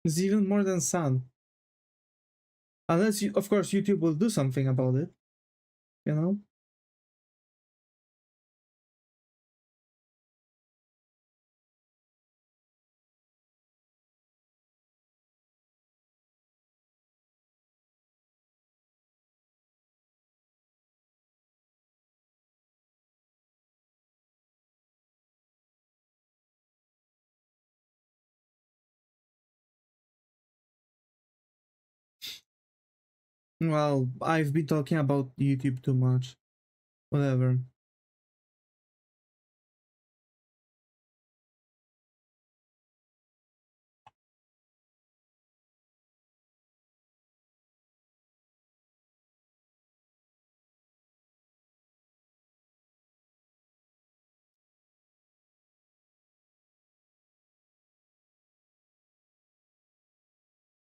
It's even more than sad. Unless, of course, YouTube will do something about it. You know? Well, I've been talking about YouTube too much. Whatever.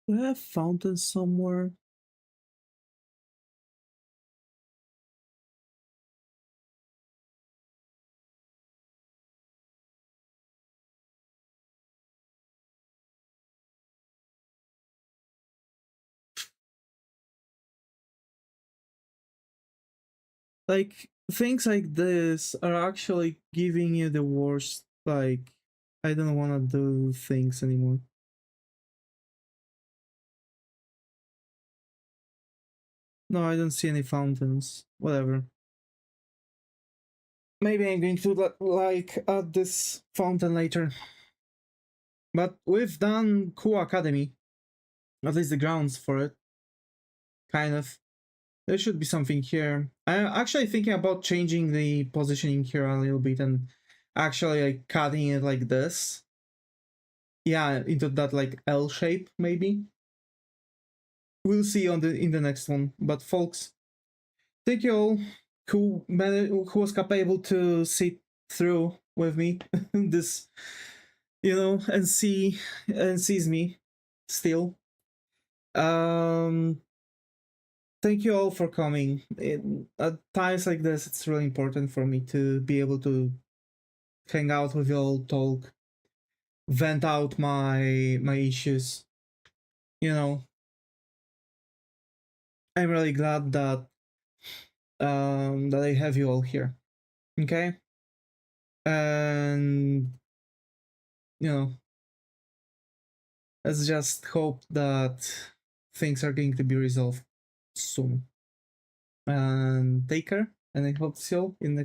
Do I have fountains somewhere? Like, things like this are actually giving you the worst, like, I don't want to do things anymore. No, I don't see any fountains. Whatever. Maybe I'm going to like add this fountain later. But we've done Cool Academy. At least the grounds for it. Kind of. There should be something here. I'm actually thinking about changing the positioning here a little bit and actually like cutting it like this. Yeah, into that like L shape maybe. We'll see on in the next one. But folks, thank you all who was capable to sit through with me this, you know, and sees me still. Thank you all for coming. At times like this, it's really important for me to be able to hang out with you all, talk, vent out my issues. You know, I'm really glad that I have you all here. Okay, and you know, let's just hope that things are going to be resolved soon. And take care, and I hope to see you all in next.